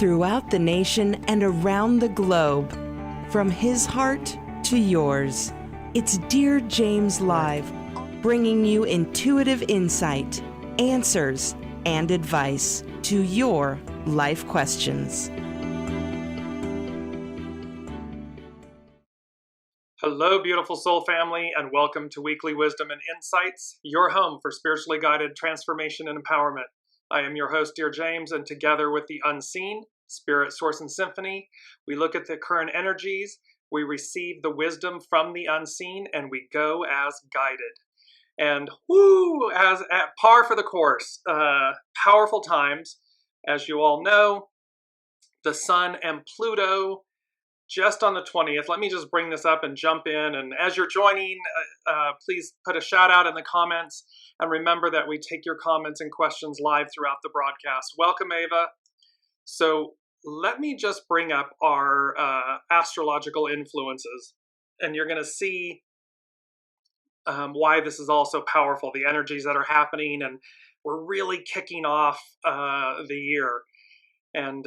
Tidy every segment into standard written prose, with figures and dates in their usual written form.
throughout the nation and around the globe. From his heart to yours, it's Dear James Live, bringing you intuitive insight, answers, and advice to your life questions. Hello, beautiful soul family, and welcome to Weekly Wisdom and Insights, your home for spiritually guided transformation and empowerment. I am your host, Dearjames, and together with the unseen, Spirit, Source, and Symphony, we look at the current energies, we receive the wisdom from the unseen, and we go as guided. And as at par for the course, powerful times. As you all know, the Sun and Pluto just on the 20th. Let me just bring this up and jump in. And as you're joining, please put a shout out in the comments. And remember that we take your comments and questions live throughout the broadcast. Welcome, Ava. So let me just bring up our astrological influences. And you're going to see why this is also powerful, the energies that are happening. And we're really kicking off the year. And,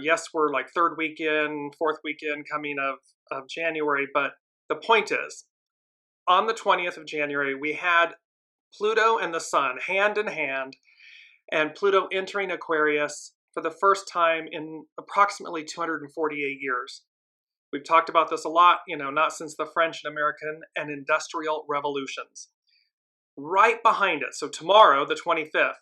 yes, we're like third weekend, fourth weekend coming of January. But the point is, on the 20th of January, we had Pluto and the Sun hand in hand, and Pluto entering Aquarius for the first time in approximately 248 years. We've talked about this a lot, not since the French and American and industrial revolutions. Right behind it, so tomorrow, the 25th,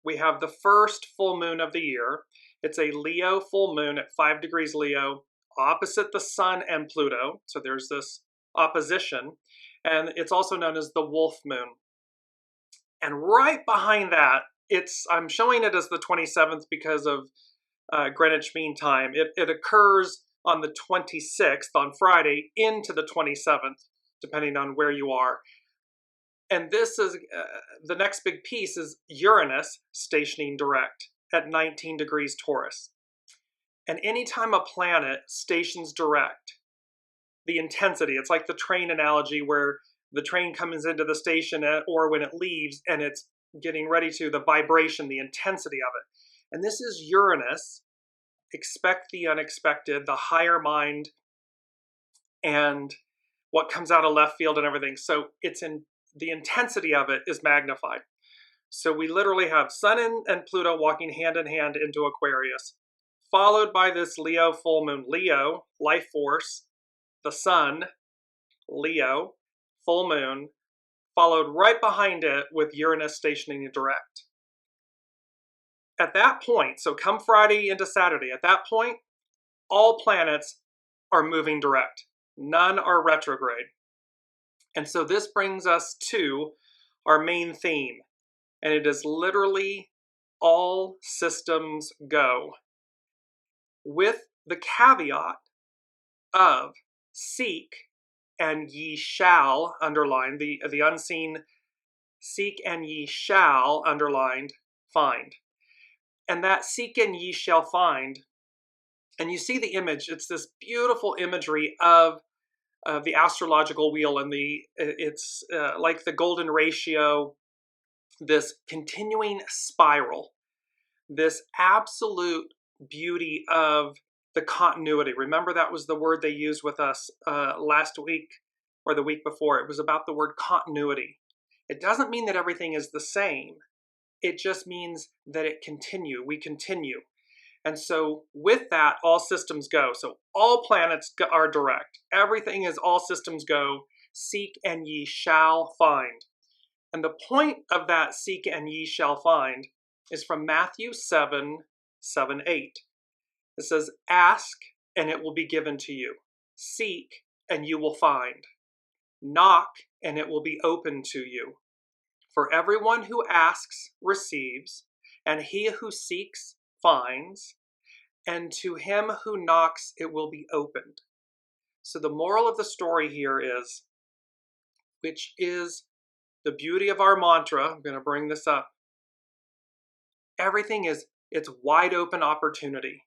we have the first full moon of the year. It's a Leo full moon at 5 degrees Leo, opposite the Sun and Pluto. So there's this opposition. And it's also known as the Wolf Moon. And right behind that, I'm showing it as the 27th because of Greenwich Mean Time. It occurs on the 26th, on Friday, into the 27th, depending on where you are. And this is, the next big piece is Uranus stationing direct at 19 degrees Taurus. And anytime a planet stations direct, the intensity, it's like the train analogy where the train comes into the station or when it leaves and it's getting ready to, the vibration, the intensity of it. And this is Uranus, expect the unexpected, the higher mind, and what comes out of left field and everything. So the intensity of it is magnified. So we literally have Sun and Pluto walking hand in hand into Aquarius, followed by this Leo full moon. Leo, life force, the Sun, Leo, full moon, followed right behind it with Uranus stationing direct. At that point, so come Friday into Saturday, at that point, all planets are moving direct. None are retrograde. And so this brings us to our main theme. And it is literally all systems go, with the caveat of seek and ye shall, underlined, the unseen, seek and ye shall, underlined, find. And that seek and ye shall find, and you see the image, it's this beautiful imagery of the astrological wheel, and it's like the golden ratio, this continuing spiral, this absolute beauty of the continuity. Remember, that was the word they used with us last week or the week before. It was about the word continuity. It doesn't mean that everything is the same. It just means that we continue. And so with that, all systems go. So all planets are direct. Everything is all systems go. Seek and ye shall find. And the point of that seek and ye shall find is from Matthew 7:8. It says, ask and it will be given to you. Seek and you will find. Knock and it will be open to you. For everyone who asks receives, and he who seeks finds, and to him who knocks it will be opened. So the moral of the story here is, which is the beauty of our mantra, I'm going to bring this up. Everything it's wide open opportunity.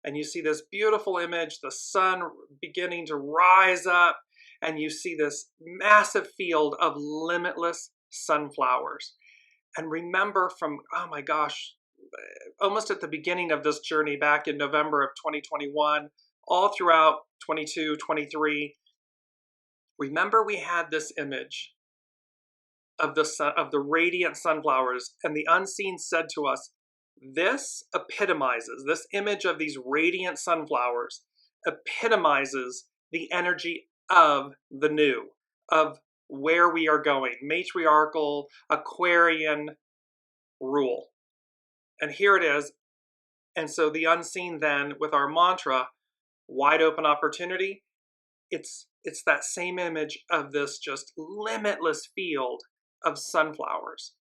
And you see this beautiful image, the sun beginning to rise up, and you see this massive field of limitless sunflowers. And remember from, oh my gosh, almost at the beginning of this journey back in November of 2021, all throughout 22, 23, remember we had this image of the sun, of the radiant sunflowers, and the unseen said to us, this epitomizes, this image of these radiant sunflowers epitomizes the energy of the new, of where we are going, matriarchal, Aquarian rule. And here it is. And so the unseen then, with our mantra, wide open opportunity, it's that same image of this just limitless field of sunflowers.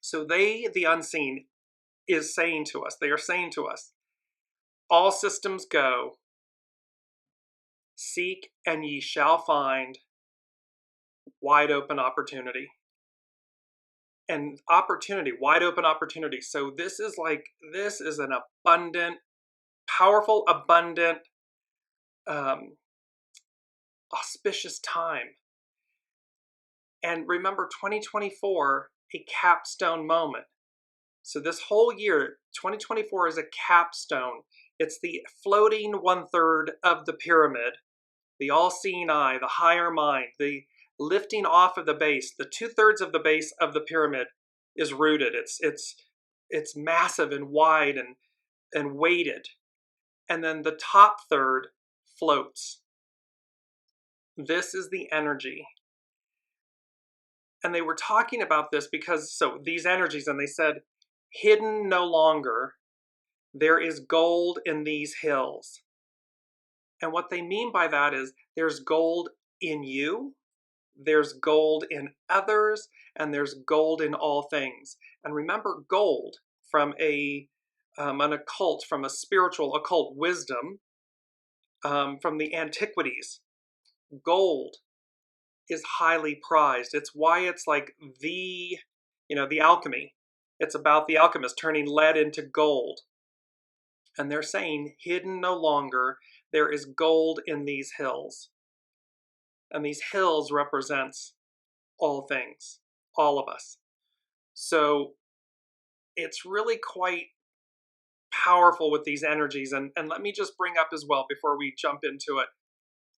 So they, the unseen, is saying to us, they are saying to us, all systems go, seek and ye shall find wide open opportunity. And opportunity, wide open opportunity. So this is an abundant, powerful, abundant, auspicious time. And remember, 2024, a capstone moment. So this whole year, 2024 is a capstone. It's the floating 1/3 of the pyramid, the all-seeing eye, the higher mind, the lifting off of the base. The 2/3 of the base of the pyramid is rooted. It's massive and wide and weighted. And then the top third floats. This is the energy. And they were talking about this because, so these energies, and they said, hidden no longer, there is gold in these hills. And what they mean by that is there's gold in you, there's gold in others, and there's gold in all things. And remember, gold from an occult, from a spiritual occult wisdom, from the antiquities, gold is highly prized. It's why it's like the alchemy. It's about the alchemist turning lead into gold. And they're saying, hidden no longer, there is gold in these hills. And these hills represents all things, all of us. So it's really quite powerful with these energies. And let me just bring up as well, before we jump into it,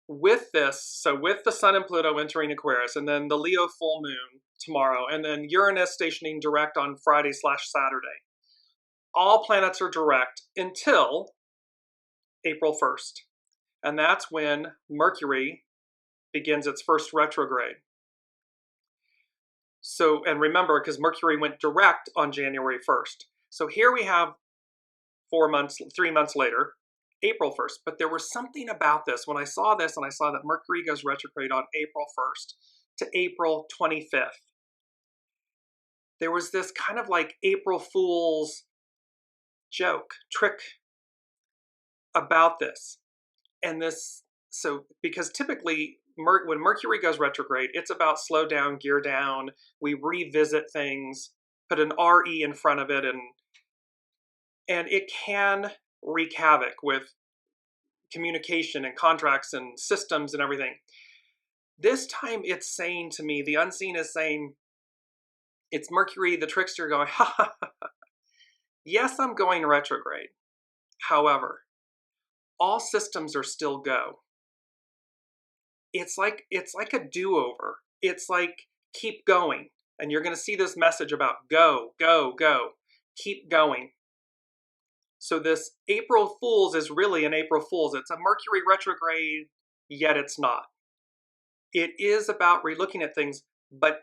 with this, so with the Sun and Pluto entering Aquarius, and then the Leo full moon tomorrow, and then Uranus stationing direct on Friday/Saturday, all planets are direct until April 1st. And that's when Mercury begins its first retrograde. So, and remember, because Mercury went direct on January 1st. So here we have 3 months later, April 1st. But there was something about this. When I saw this and I saw that Mercury goes retrograde on April 1st to April 25th, there was this kind of like April Fool's joke, trick about this. And this, so because typically when Mercury goes retrograde, it's about slow down, gear down. We revisit things, put an RE in front of it, and it can wreak havoc with communication and contracts and systems and everything. This time it's saying to me, the unseen is saying, it's Mercury, the trickster, going, ha ha ha. Yes, I'm going retrograde. However, all systems are still go. It's like a do-over. It's like, keep going. And you're going to see this message about go, go, go. Keep going. So this April Fool's is really an April Fool's. It's a Mercury retrograde, yet it's not. It is about relooking at things, but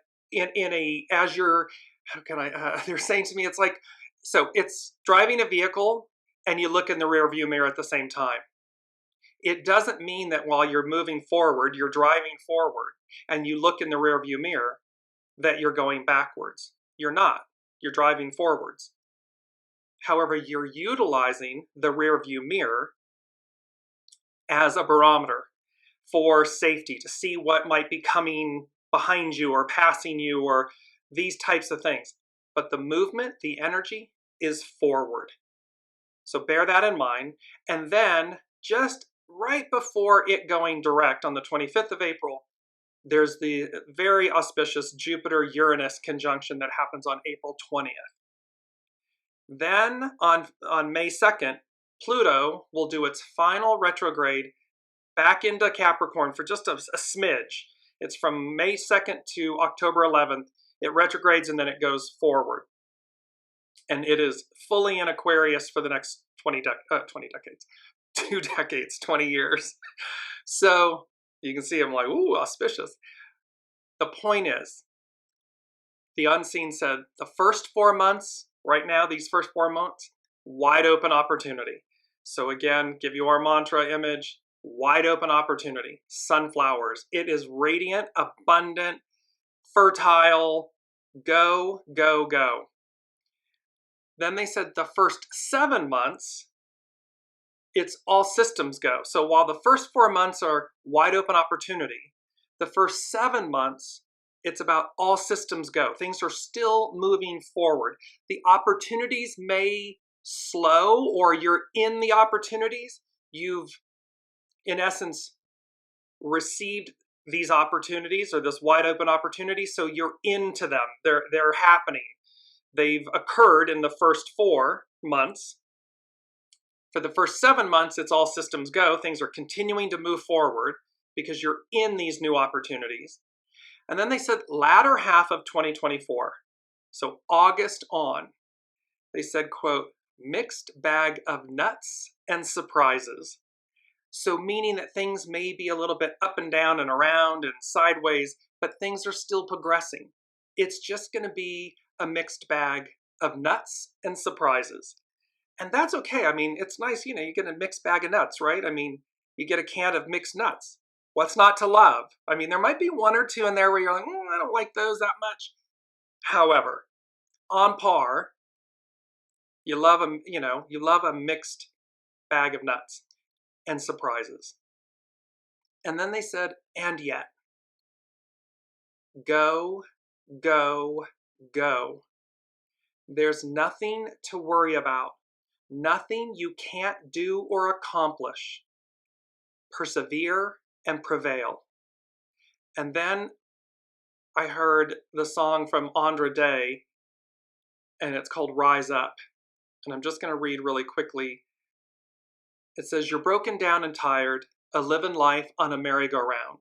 as you're, how can I, they're saying to me, it's like, so it's driving a vehicle and you look in the rear view mirror at the same time. It doesn't mean that while you're moving forward, you're driving forward, and you look in the rear view mirror, that you're going backwards. You're not. You're driving forwards. However, you're utilizing the rear view mirror as a barometer for safety, to see what might be coming behind you or passing you or these types of things. But the movement, the energy is forward. So bear that in mind. And then just right before it going direct on the 25th of April, there's the very auspicious Jupiter-Uranus conjunction that happens on April 20th. Then on May 2nd, Pluto will do its final retrograde back into Capricorn for just a smidge. It's from May 2nd to October 11th. It retrogrades and then it goes forward. And it is fully in Aquarius for the next 20 decades. 2 decades, 20 years. So you can see I'm like, ooh, auspicious. The point is, the unseen said the first 4 months, right now, these first 4 months, wide open opportunity. So again, give you our mantra image, wide open opportunity, sunflowers. It is radiant, abundant, fertile, go, go, go. Then they said the first 7 months, it's all systems go. So while the first 4 months are wide open opportunity, the first 7 months, it's about all systems go. Things are still moving forward. The opportunities may slow, or you're in the opportunities. You've, in essence, received these opportunities or this wide open opportunity, so you're into them. They're happening. They've occurred in the first 4 months. For the first 7 months, it's all systems go. Things are continuing to move forward because you're in these new opportunities. And then they said latter half of 2024, so August on, they said, quote, mixed bag of nuts and surprises. So meaning that things may be a little bit up and down and around and sideways, but things are still progressing. It's just going to be a mixed bag of nuts and surprises. And that's okay. I mean, it's nice, you get a mixed bag of nuts, right? I mean, you get a can of mixed nuts. What's not to love? I mean, there might be 1 or 2 in there where you're like, I don't like those that much. However, on par, you love a mixed bag of nuts and surprises. And then they said, and yet, go, go, go. There's nothing to worry about. Nothing you can't do or accomplish. Persevere and prevail. And then I heard the song from Andra Day, and it's called Rise Up. And I'm just going to read really quickly. It says, you're broken down and tired, a living life on a merry-go-round.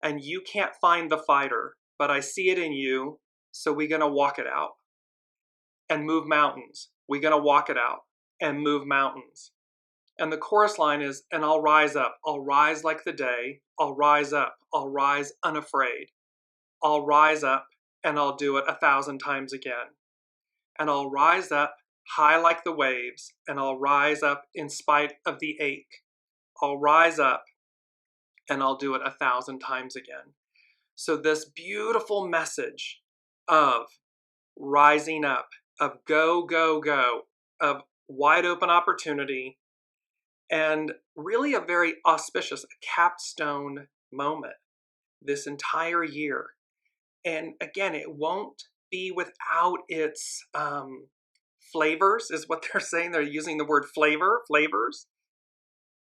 And you can't find the fighter, but I see it in you, so we're going to walk it out. And move mountains. We're going to walk it out and move mountains. And the chorus line is, and I'll rise up. I'll rise like the day. I'll rise up. I'll rise unafraid. I'll rise up and I'll do it 1,000 times again. And I'll rise up high like the waves, and I'll rise up in spite of the ache. I'll rise up and I'll do it 1,000 times again. So this beautiful message of rising up, of go, go, go, of wide open opportunity, and really a very auspicious capstone moment this entire year. And again, it won't be without its flavors, is what they're saying. They're using the word flavors.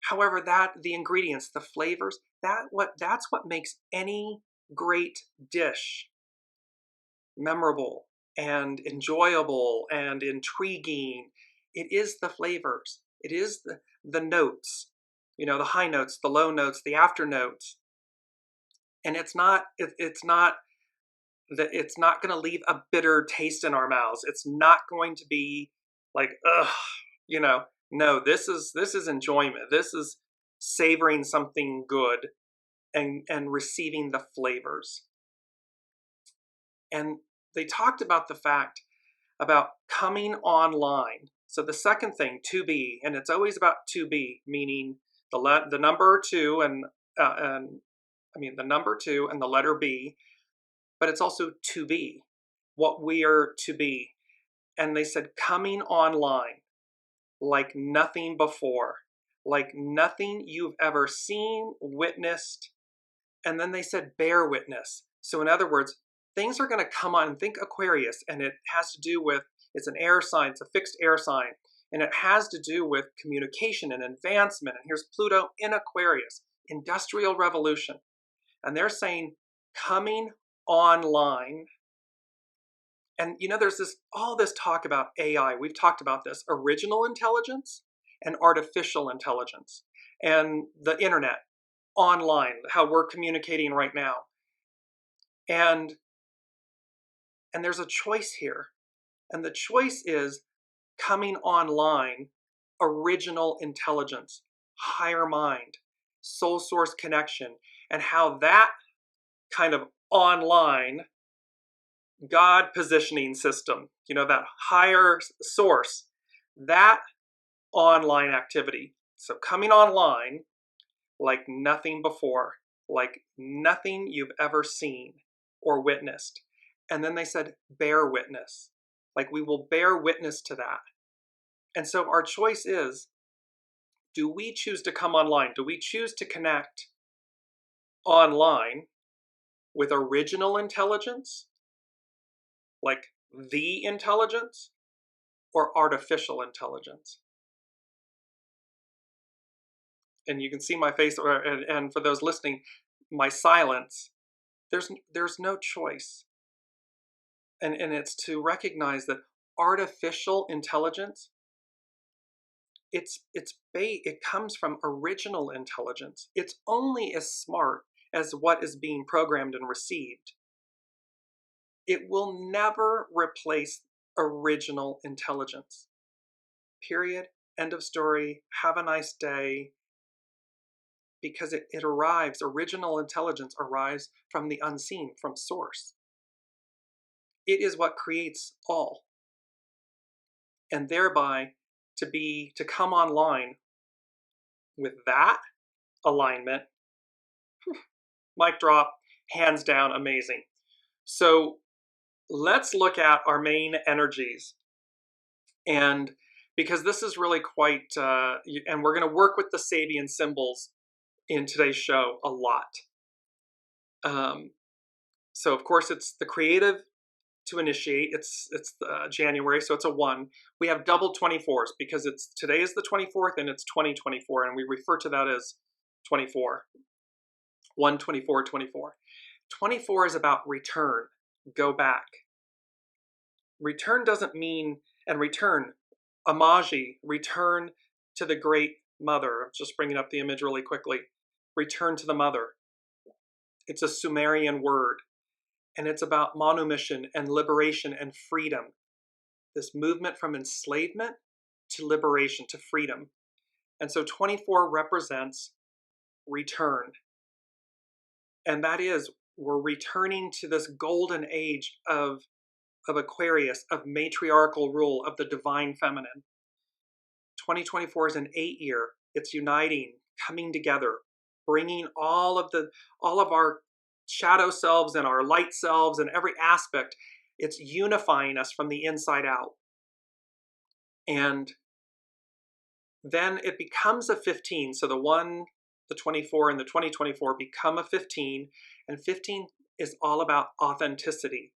However, the ingredients, the flavors, that's what makes any great dish memorable and enjoyable and intriguing. It is the flavors. It is the notes, the high notes, the low notes, the after notes. And it's not going to leave a bitter taste in our mouths. It's not going to be like, ugh, no, this is enjoyment. This is savoring something good and receiving the flavors. And they talked about the fact about coming online. So the second thing, to be, and it's always about to be, meaning the number 2 and the number 2 and the letter B, but it's also to be, what we are to be. And they said coming online like nothing before, like nothing you've ever seen, witnessed. And then they said bear witness. So in other words, things are going to come on. Think Aquarius, and it has to do with, it's an air sign, it's a fixed air sign, and it has to do with communication and advancement. And here's Pluto in Aquarius, industrial revolution. And they're saying coming online And there's all this talk about AI. We've talked about this: original intelligence and artificial intelligence, and the internet, online, how we're communicating right now. And there's a choice here. And the choice is coming online, original intelligence, higher mind, soul source connection, and how that kind of online God positioning system, that higher source, that online activity. So coming online like nothing before, like nothing you've ever seen or witnessed. And then they said, bear witness. Like we will bear witness to that. And so our choice is, do we choose to come online? Do we choose to connect online with original intelligence, like the intelligence, or artificial intelligence? And you can see my face, and for those listening, my silence. There's no choice. And it's to recognize that artificial intelligence, it comes from original intelligence. It's only as smart as what is being programmed and received. It will never replace original intelligence. Period. End of story. Have a nice day. Because it arrives, original intelligence arrives from the unseen, from source. It is what creates all. And thereby, to come online with that alignment, mic drop, hands down, amazing. So let's look at our main energies. And because this is really quite, and we're going to work with the Sabian symbols in today's show a lot. So of course it's the creative to initiate. It's January, so it's a 1. We have double 24s because today is the 24th and it's 2024, and we refer to that as 24. 1, 24, 24. 24 is about return, go back. Return doesn't mean, and return, Amaji, return to the great mother. I'm just bringing up the image really quickly. Return to the mother. It's a Sumerian word, and it's about manumission and liberation and freedom. This movement from enslavement to liberation, to freedom. And so 24 represents return. And that is, we're returning to this golden age of Aquarius, of matriarchal rule, of the divine feminine. 2024 is an 8-year. It's uniting, coming together, bringing all of our shadow selves and our light selves and every aspect. It's unifying us from the inside out. And then it becomes a 15. So the 1, the 24, and the 2024 become a 15. And 15 is all about authenticity.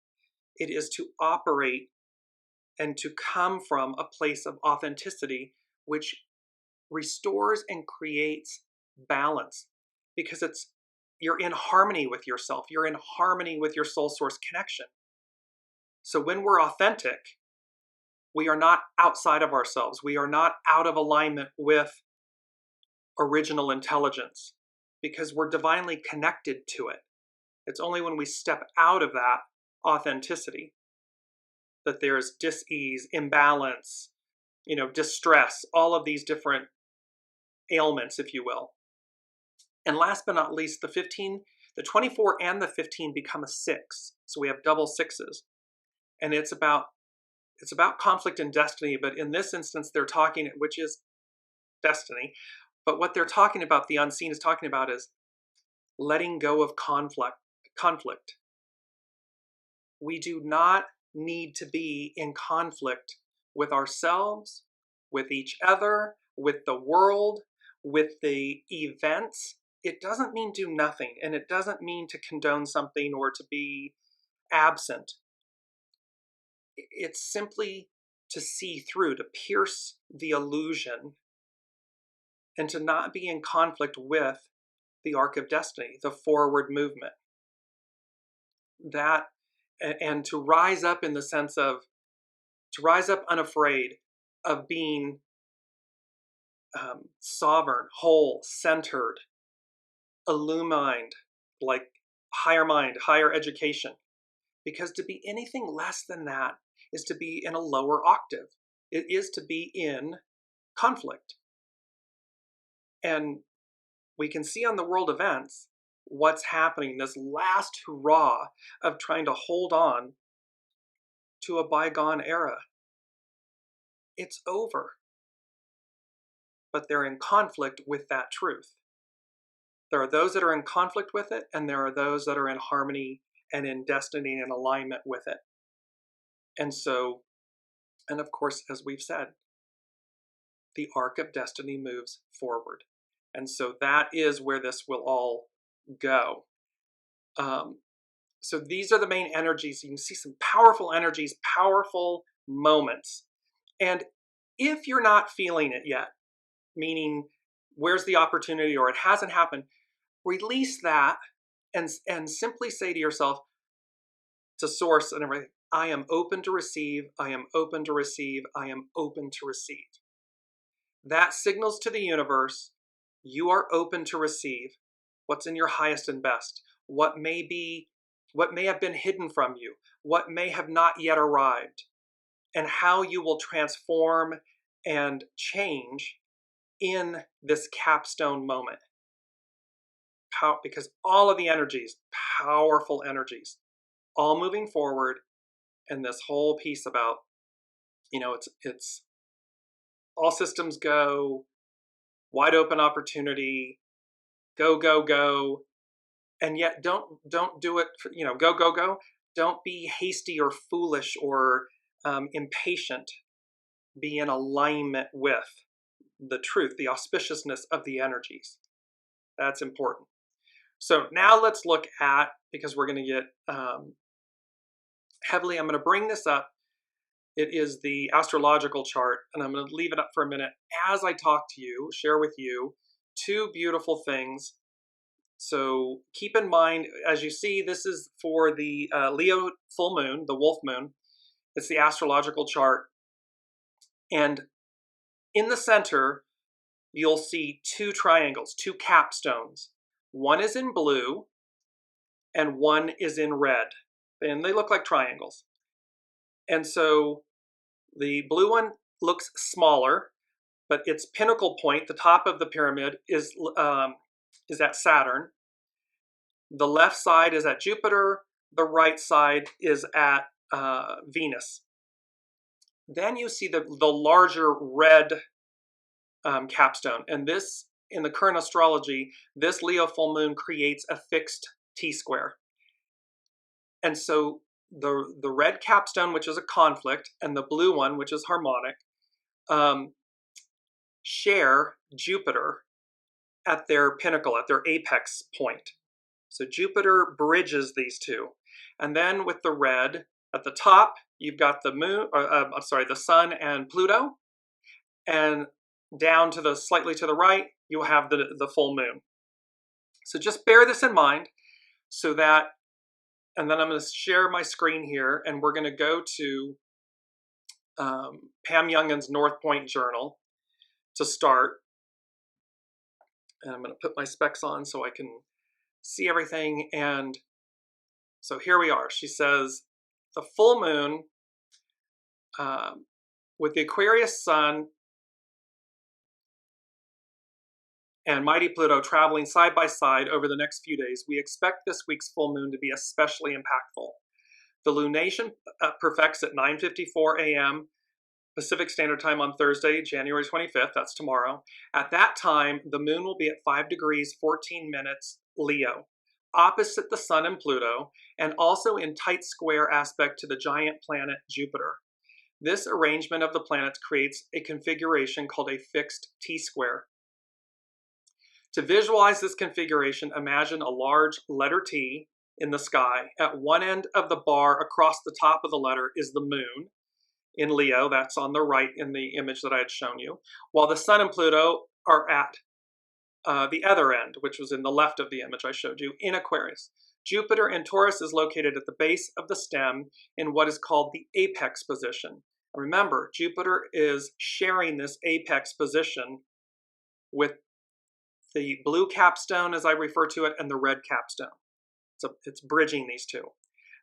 It is to operate and to come from a place of authenticity, which restores and creates balance, because you're in harmony with yourself. You're in harmony with your soul source connection. So when we're authentic, we are not outside of ourselves. We are not out of alignment with original intelligence, because we're divinely connected to it. It's only when we step out of that authenticity that there's dis-ease, imbalance, distress, all of these different ailments, if you will. And last but not least, the 15, the 24 and the 15 become a 6. So we have double 6s. And it's about conflict and destiny, but in this instance, they're talking, which is destiny. But what they're talking about, the unseen is talking about, is letting go of conflict. We do not need to be in conflict with ourselves, with each other, with the world, with the events. It doesn't mean do nothing, and it doesn't mean to condone something or to be absent. It's simply to see through, to pierce the illusion, and to not be in conflict with the arc of destiny, the forward movement. That and to rise up in the sense of, to rise up unafraid of being sovereign, whole, centered, illumined, like higher mind, higher education. Because to be anything less than that is to be in a lower octave. It is to be in conflict. And we can see on the world events what's happening, this last hurrah of trying to hold on to a bygone era. It's over. But they're in conflict with that truth. There are those that are in conflict with it, and there are those that are in harmony and in destiny and alignment with it. And so, and of course, as we've said, the arc of destiny moves forward. And so that is where this will all go. So these are the main energies. You can see some powerful energies, powerful moments. And if you're not feeling it yet, meaning where's the opportunity or it hasn't happened, release that and simply say to yourself, to source and everything, I am open to receive, I am open to receive, I am open to receive. That signals to the universe, you are open to receive what's in your highest and best, what may have been hidden from you, what may have not yet arrived, and how you will transform and change in this capstone moment. Because all of the energies, powerful energies, all moving forward, and this whole piece about, it's all systems go, wide open opportunity, go, go, go, and yet don't do it, go, go, go. Don't be hasty or foolish or impatient. Be in alignment with the truth, the auspiciousness of the energies. That's important. So now let's look at, because we're going to get heavily, I'm going to bring this up. It is the astrological chart, and I'm going to leave it up for a minute as I talk to you, share with you two beautiful things. So keep in mind, as you see, this is for the Leo full moon, the wolf moon. It's the astrological chart. And in the center, you'll see two triangles, two capstones. One is in blue and one is in red. And they look like triangles. And so the blue one looks smaller, but its pinnacle point, the top of the pyramid, is at Saturn. The left side is at Jupiter. The right side is at Venus. Then you see the larger red capstone. And this, in the current astrology, this Leo full moon creates a fixed T-square. And so the red capstone, which is a conflict, and the blue one, which is harmonic, share Jupiter at their pinnacle, at their apex point. So Jupiter bridges these two. And then with the red, at the top, you've got the moon, the sun and Pluto. And down to the slightly to the right, you'll have the full moon. So just bear this in mind so that, and then I'm going to share my screen here, and we're going to go to Pam Youngin's North Point Journal to start. And I'm going to put my specs on so I can see everything. And so here we are. She says, the full moon with the Aquarius sun and mighty Pluto traveling side by side over the next few days, we expect this week's full moon to be especially impactful. The lunation perfects at 9:54 a.m. Pacific Standard Time on Thursday, January 25th, that's tomorrow. At that time, the moon will be at 5 degrees, 14 minutes Leo, opposite the sun and Pluto, and also in tight square aspect to the giant planet Jupiter. This arrangement of the planets creates a configuration called a fixed T-square. To visualize this configuration, imagine a large letter T in the sky. At one end of the bar across the top of the letter is the moon in Leo. That's on the right in the image that I had shown you. While the sun and Pluto are at the other end, which was in the left of the image I showed you, in Aquarius. Jupiter in Taurus is located at the base of the stem in what is called the apex position. Remember, Jupiter is sharing this apex position with the blue capstone, as I refer to it, and the red capstone. It's bridging these two.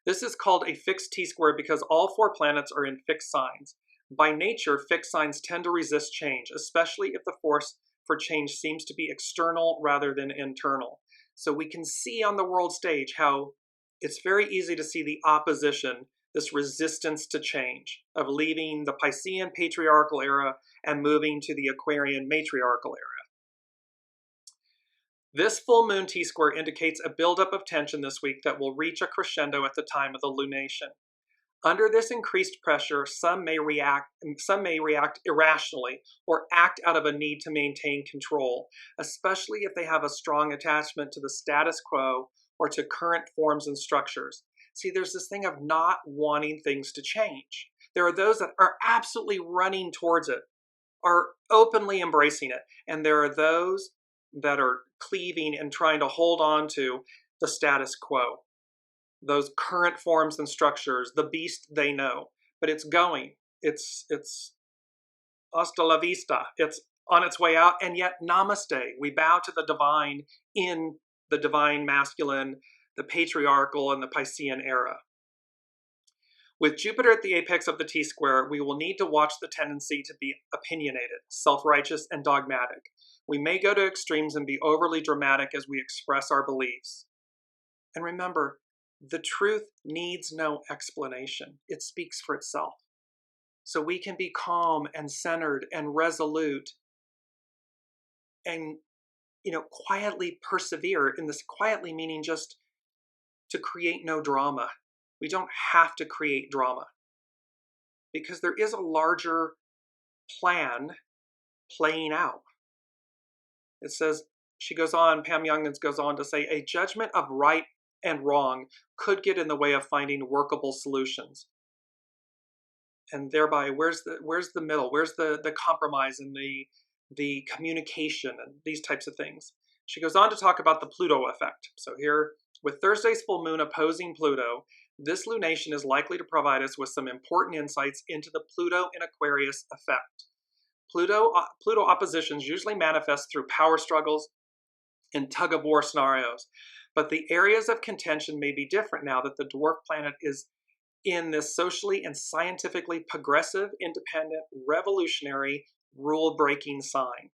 This is called a fixed T-square because all 4 planets are in fixed signs. By nature, fixed signs tend to resist change, especially if the force for change seems to be external rather than internal. So we can see on the world stage how it's very easy to see the opposition, this resistance to change, of leaving the Piscean patriarchal era and moving to the Aquarian matriarchal era. This full moon T-square indicates a buildup of tension this week that will reach a crescendo at the time of the lunation. Under this increased pressure, some may react irrationally or act out of a need to maintain control, especially if they have a strong attachment to the status quo or to current forms and structures. See, there's this thing of not wanting things to change. There are those that are absolutely running towards it, are openly embracing it, and there are those that are cleaving and trying to hold on to the status quo. Those current forms and structures, the beast they know, but it's going. It's hasta la vista. It's on its way out, and yet namaste. We bow to the divine in the divine masculine, the patriarchal, and the Piscean era. With Jupiter at the apex of the T-square, we will need to watch the tendency to be opinionated, self-righteous, and dogmatic. We may go to extremes and be overly dramatic as we express our beliefs. And remember, the truth needs no explanation. It speaks for itself. So we can be calm and centered and resolute and, quietly persevere. In this quietly meaning just to create no drama. We don't have to create drama because there is a larger plan playing out. It says, Pam Youngans goes on to say, a judgment of right and wrong could get in the way of finding workable solutions. And thereby, where's the middle? Where's the compromise and the communication and these types of things? She goes on to talk about the Pluto effect. So here, with Thursday's full moon opposing Pluto, this lunation is likely to provide us with some important insights into the Pluto in Aquarius effect. Pluto oppositions usually manifest through power struggles and tug-of-war scenarios, but the areas of contention may be different now that the dwarf planet is in this socially and scientifically progressive, independent, revolutionary, rule-breaking sign.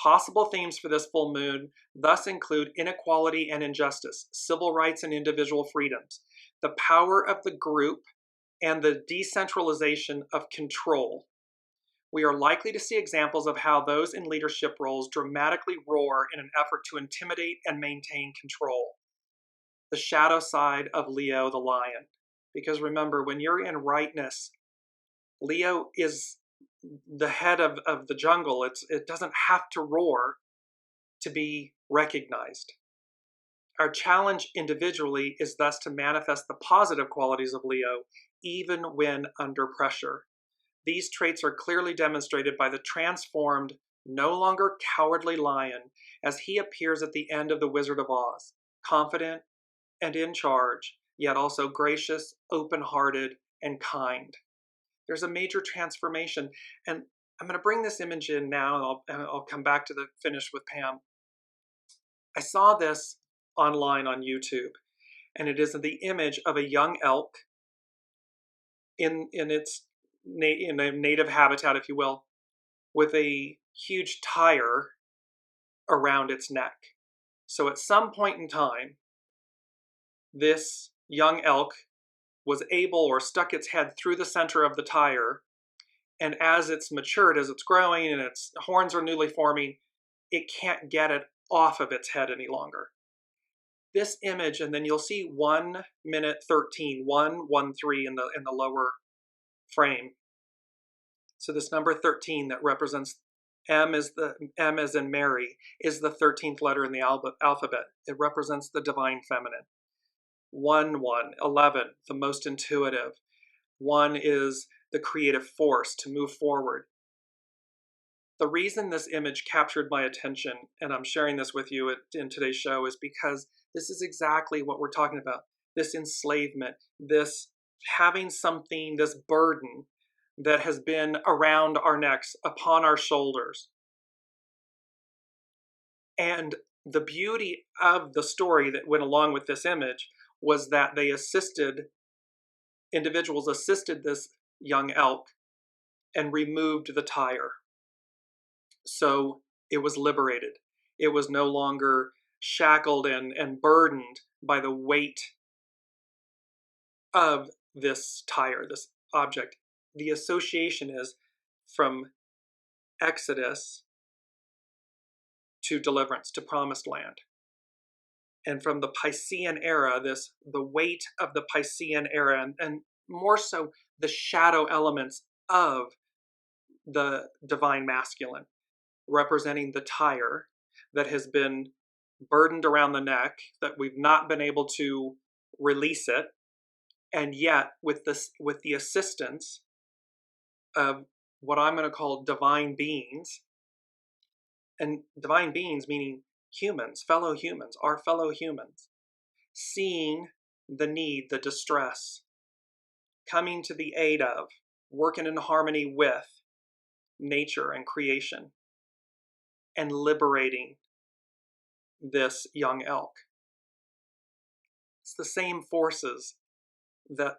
Possible themes for this full moon thus include inequality and injustice, civil rights and individual freedoms, the power of the group, and the decentralization of control. We are likely to see examples of how those in leadership roles dramatically roar in an effort to intimidate and maintain control. The shadow side of Leo the lion. Because remember, when you're in rightness, Leo is the head of the jungle. It doesn't have to roar to be recognized. Our challenge individually is thus to manifest the positive qualities of Leo, even when under pressure. These traits are clearly demonstrated by the transformed, no longer cowardly lion as he appears at the end of The Wizard of Oz, confident and in charge, yet also gracious, open-hearted, and kind. There's a major transformation, and I'm going to bring this image in now, and I'll come back to the finish with Pam. I saw this online on YouTube, and it is the image of a young elk in a native habitat, if you will, with a huge tire around its neck. So at some point in time, this young elk was able or stuck its head through the center of the tire, and as it's matured, as it's growing and its horns are newly forming, it can't get it off of its head any longer. This image, and then you'll see 1 minute 13, 113 in the lower frame. So this number 13 that represents M as in Mary is the 13th letter in the alphabet. It represents the divine feminine. 1, 11, the most intuitive. 1 is the creative force to move forward. The reason this image captured my attention, and I'm sharing this with you in today's show, is because this is exactly what we're talking about. This enslavement, this having something, this burden that has been around our necks, upon our shoulders. And the beauty of the story that went along with this image was that individuals assisted this young elk and removed the tire. So it was liberated. It was no longer shackled and burdened by the weight of this tire, this object. The association is from Exodus to deliverance, to promised land. And from the Piscean era, the weight of the Piscean era, and more so the shadow elements of the divine masculine, representing the tire that has been burdened around the neck, that we've not been able to release it, and yet with the assistance of what I'm going to call divine beings, and divine beings meaning humans, our fellow humans, seeing the need, the distress, coming to the aid of, working in harmony with nature and creation, and liberating this young elk. It's the same forces that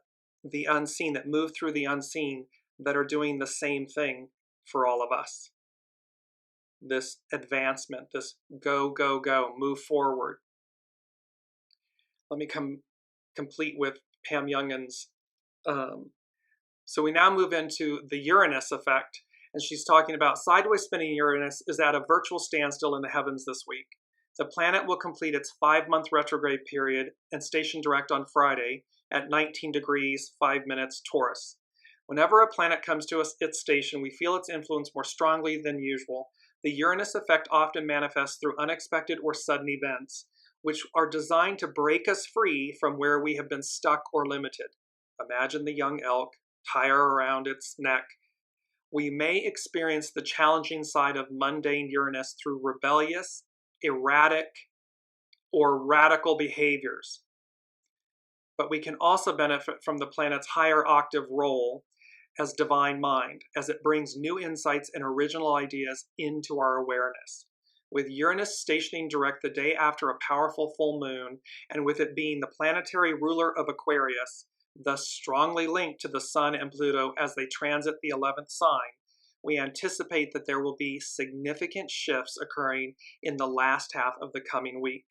move through the unseen, that are doing the same thing for all of us. This advancement, this go, go, go, move forward. Let me complete with Pam Youngin's. So we now move into the Uranus effect, and she's talking about sideways spinning Uranus is at a virtual standstill in the heavens this week. The planet will complete its 5-month retrograde period and station direct on Friday at 19 degrees 5 minutes Taurus. Whenever a planet comes to its station, we feel its influence more strongly than usual. The Uranus effect often manifests through unexpected or sudden events, which are designed to break us free from where we have been stuck or limited. Imagine the young elk, tire around its neck. We may experience the challenging side of mundane Uranus through rebellious, erratic, or radical behaviors. But we can also benefit from the planet's higher octave role as divine mind, as it brings new insights and original ideas into our awareness. With Uranus stationing direct the day after a powerful full moon, and with it being the planetary ruler of Aquarius, thus strongly linked to the Sun and Pluto as they transit the 11th sign, we anticipate that there will be significant shifts occurring in the last half of the coming week.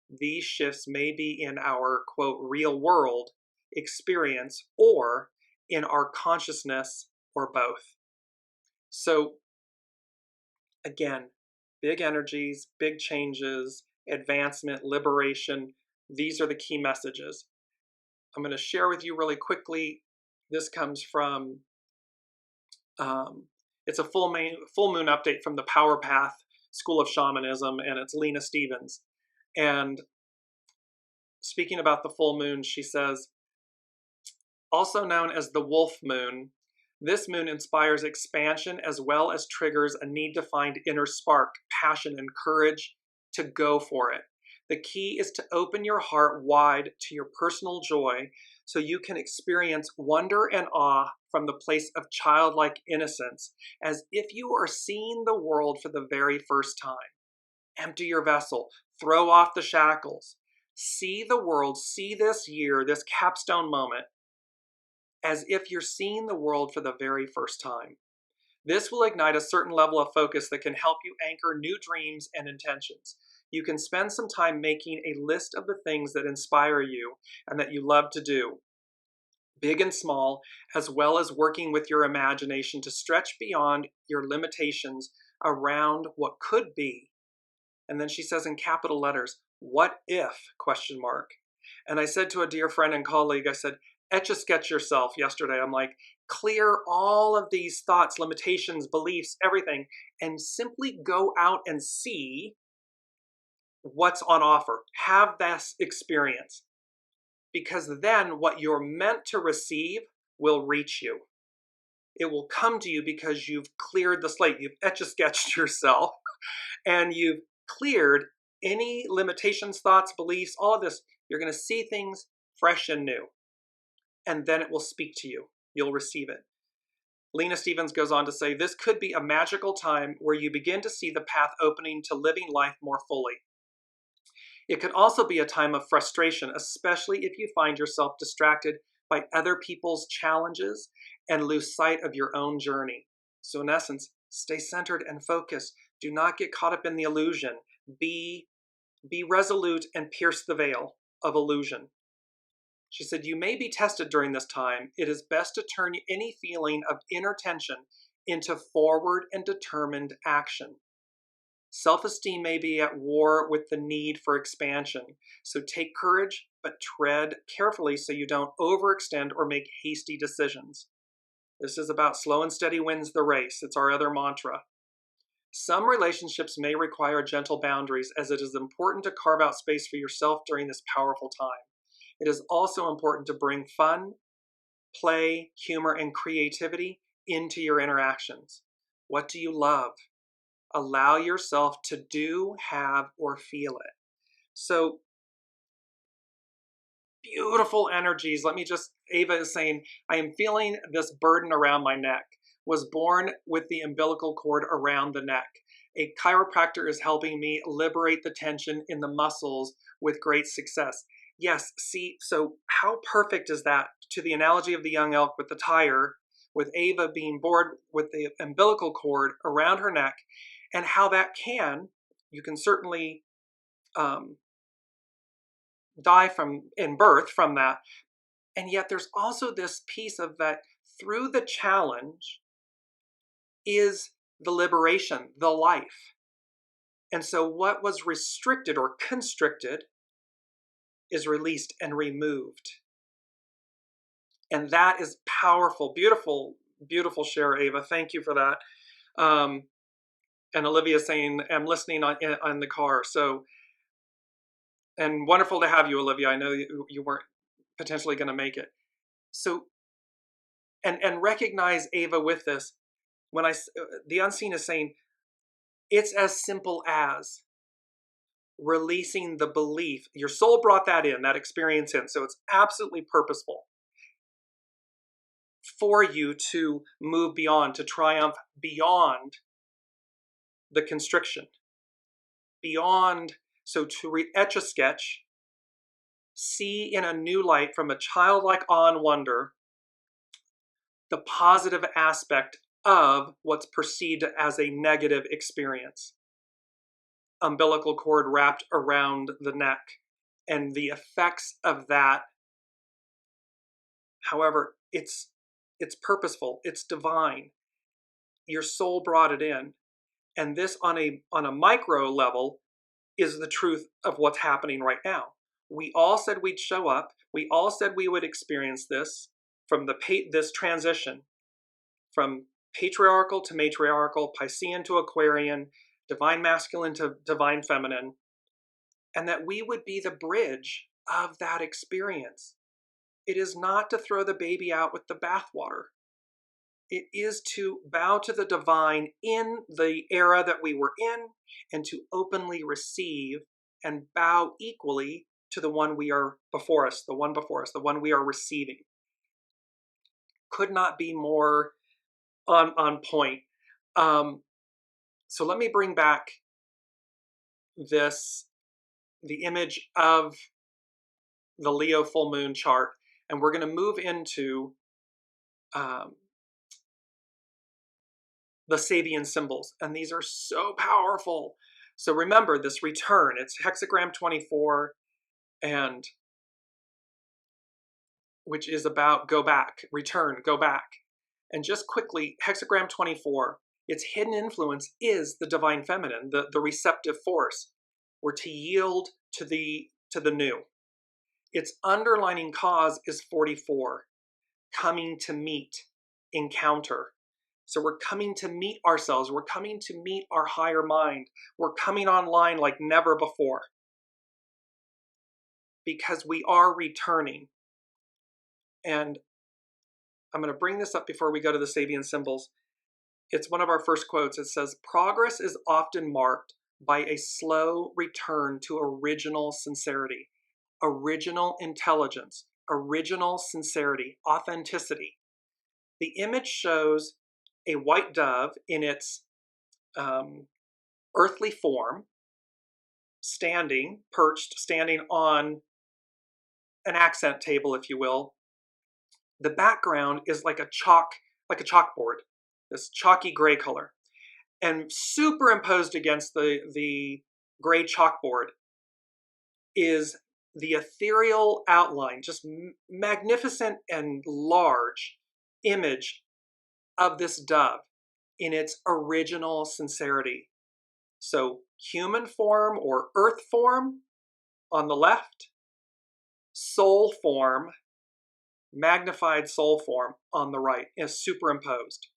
These shifts may be in our, quote, real world experience, or in our consciousness, or both. So again, big energies, big changes, advancement, liberation, these are the key messages. I'm going to share with you really quickly. This comes from, it's a full moon update from the Power Path School of Shamanism, and it's Lena Stevens. And speaking about the full moon, she says, also known as the wolf moon, this moon inspires expansion as well as triggers a need to find inner spark, passion, and courage to go for it. The key is to open your heart wide to your personal joy so you can experience wonder and awe from the place of childlike innocence, as if you are seeing the world for the very first time. Empty your vessel, throw off the shackles, see the world, see this year, this capstone moment, as if you're seeing the world for the very first time. This will ignite a certain level of focus that can help you anchor new dreams and intentions. You can spend some time making a list of the things that inspire you and that you love to do, big and small, as well as working with your imagination to stretch beyond your limitations around what could be. And then she says in capital letters, what if, question mark. And I said to a dear friend and colleague, I said, etch-a-sketch yourself yesterday. I'm like, clear all of these thoughts, limitations, beliefs, everything, and simply go out and see what's on offer. Have this experience. Because then what you're meant to receive will reach you. It will come to you because you've cleared the slate. You've etch-a-sketched yourself and you've cleared any limitations, thoughts, beliefs, all of this. You're going to see things fresh and new. And then it will speak to you. You'll receive it. Lena Stevens goes on to say, this could be a magical time where you begin to see the path opening to living life more fully. It could also be a time of frustration, especially if you find yourself distracted by other people's challenges and lose sight of your own journey. So in essence, stay centered and focused. Do not get caught up in the illusion. Be resolute and pierce the veil of illusion. She said, you may be tested during this time. It is best to turn any feeling of inner tension into forward and determined action. Self-esteem may be at war with the need for expansion. So take courage, but tread carefully so you don't overextend or make hasty decisions. This is about slow and steady wins the race. It's our other mantra. Some relationships may require gentle boundaries, as it is important to carve out space for yourself during this powerful time. It is also important to bring fun, play, humor, and creativity into your interactions. What do you love? Allow yourself to do, have, or feel it. So, beautiful energies. Ava is saying, I am feeling this burden around my neck. Was born with the umbilical cord around the neck. A chiropractor is helping me liberate the tension in the muscles with great success. Yes, see, so how perfect is that to the analogy of the young elk with the tire, with Ava being born with the umbilical cord around her neck, and how that you can certainly die in birth from that. And yet there's also this piece of that through the challenge is the liberation, the life. And so what was restricted or constricted is released and removed. And that is powerful, beautiful, beautiful share, Ava. Thank you for that. And Olivia saying, I'm listening on the car. So, and wonderful to have you, Olivia. I know you weren't potentially going to make it. So, and recognize, Ava, with this, the unseen is saying, it's as simple as releasing the belief. Your soul brought that experience in. So it's absolutely purposeful for you to move beyond, to triumph beyond the constriction, beyond, so to etch-a-sketch, see in a new light from a childlike awe and wonder the positive aspect of what's perceived as a negative experience. Umbilical cord wrapped around the neck and the effects of that. However, it's purposeful, it's divine. Your soul brought it in. And this on a micro level is the truth of what's happening right now. We all said we'd show up. We all said we would experience this from this transition from patriarchal to matriarchal, Piscean to Aquarian, divine masculine to divine feminine, and that we would be the bridge of that experience. It is not to throw the baby out with the bathwater. It is to bow to the divine in the era that we were in and to openly receive and bow equally to the one we are before us, the one we are receiving. Could not be more on point. So let me bring back the image of the Leo full moon chart, and we're going to move into the Sabian symbols, and these are so powerful. So remember this return, it's hexagram 24, and which is about go back, return, go back. And just quickly, hexagram 24, its hidden influence is the divine feminine, the receptive force. We're to yield to the new. Its underlining cause is 44, coming to meet, encounter. So we're coming to meet ourselves. We're coming to meet our higher mind. We're coming online like never before because we are returning. And I'm going to bring this up before we go to the Sabian symbols. It's one of our first quotes. It says, progress is often marked by a slow return to original sincerity, original intelligence, original sincerity, authenticity. The image shows a white dove in its earthly form, perched, standing on an accent table, if you will. The background is like a chalkboard, this chalky gray color. And superimposed against the gray chalkboard is the ethereal outline, just magnificent and large image of this dove in its original sincerity. So human form or earth form on the left, soul form, magnified soul form on the right is superimposed.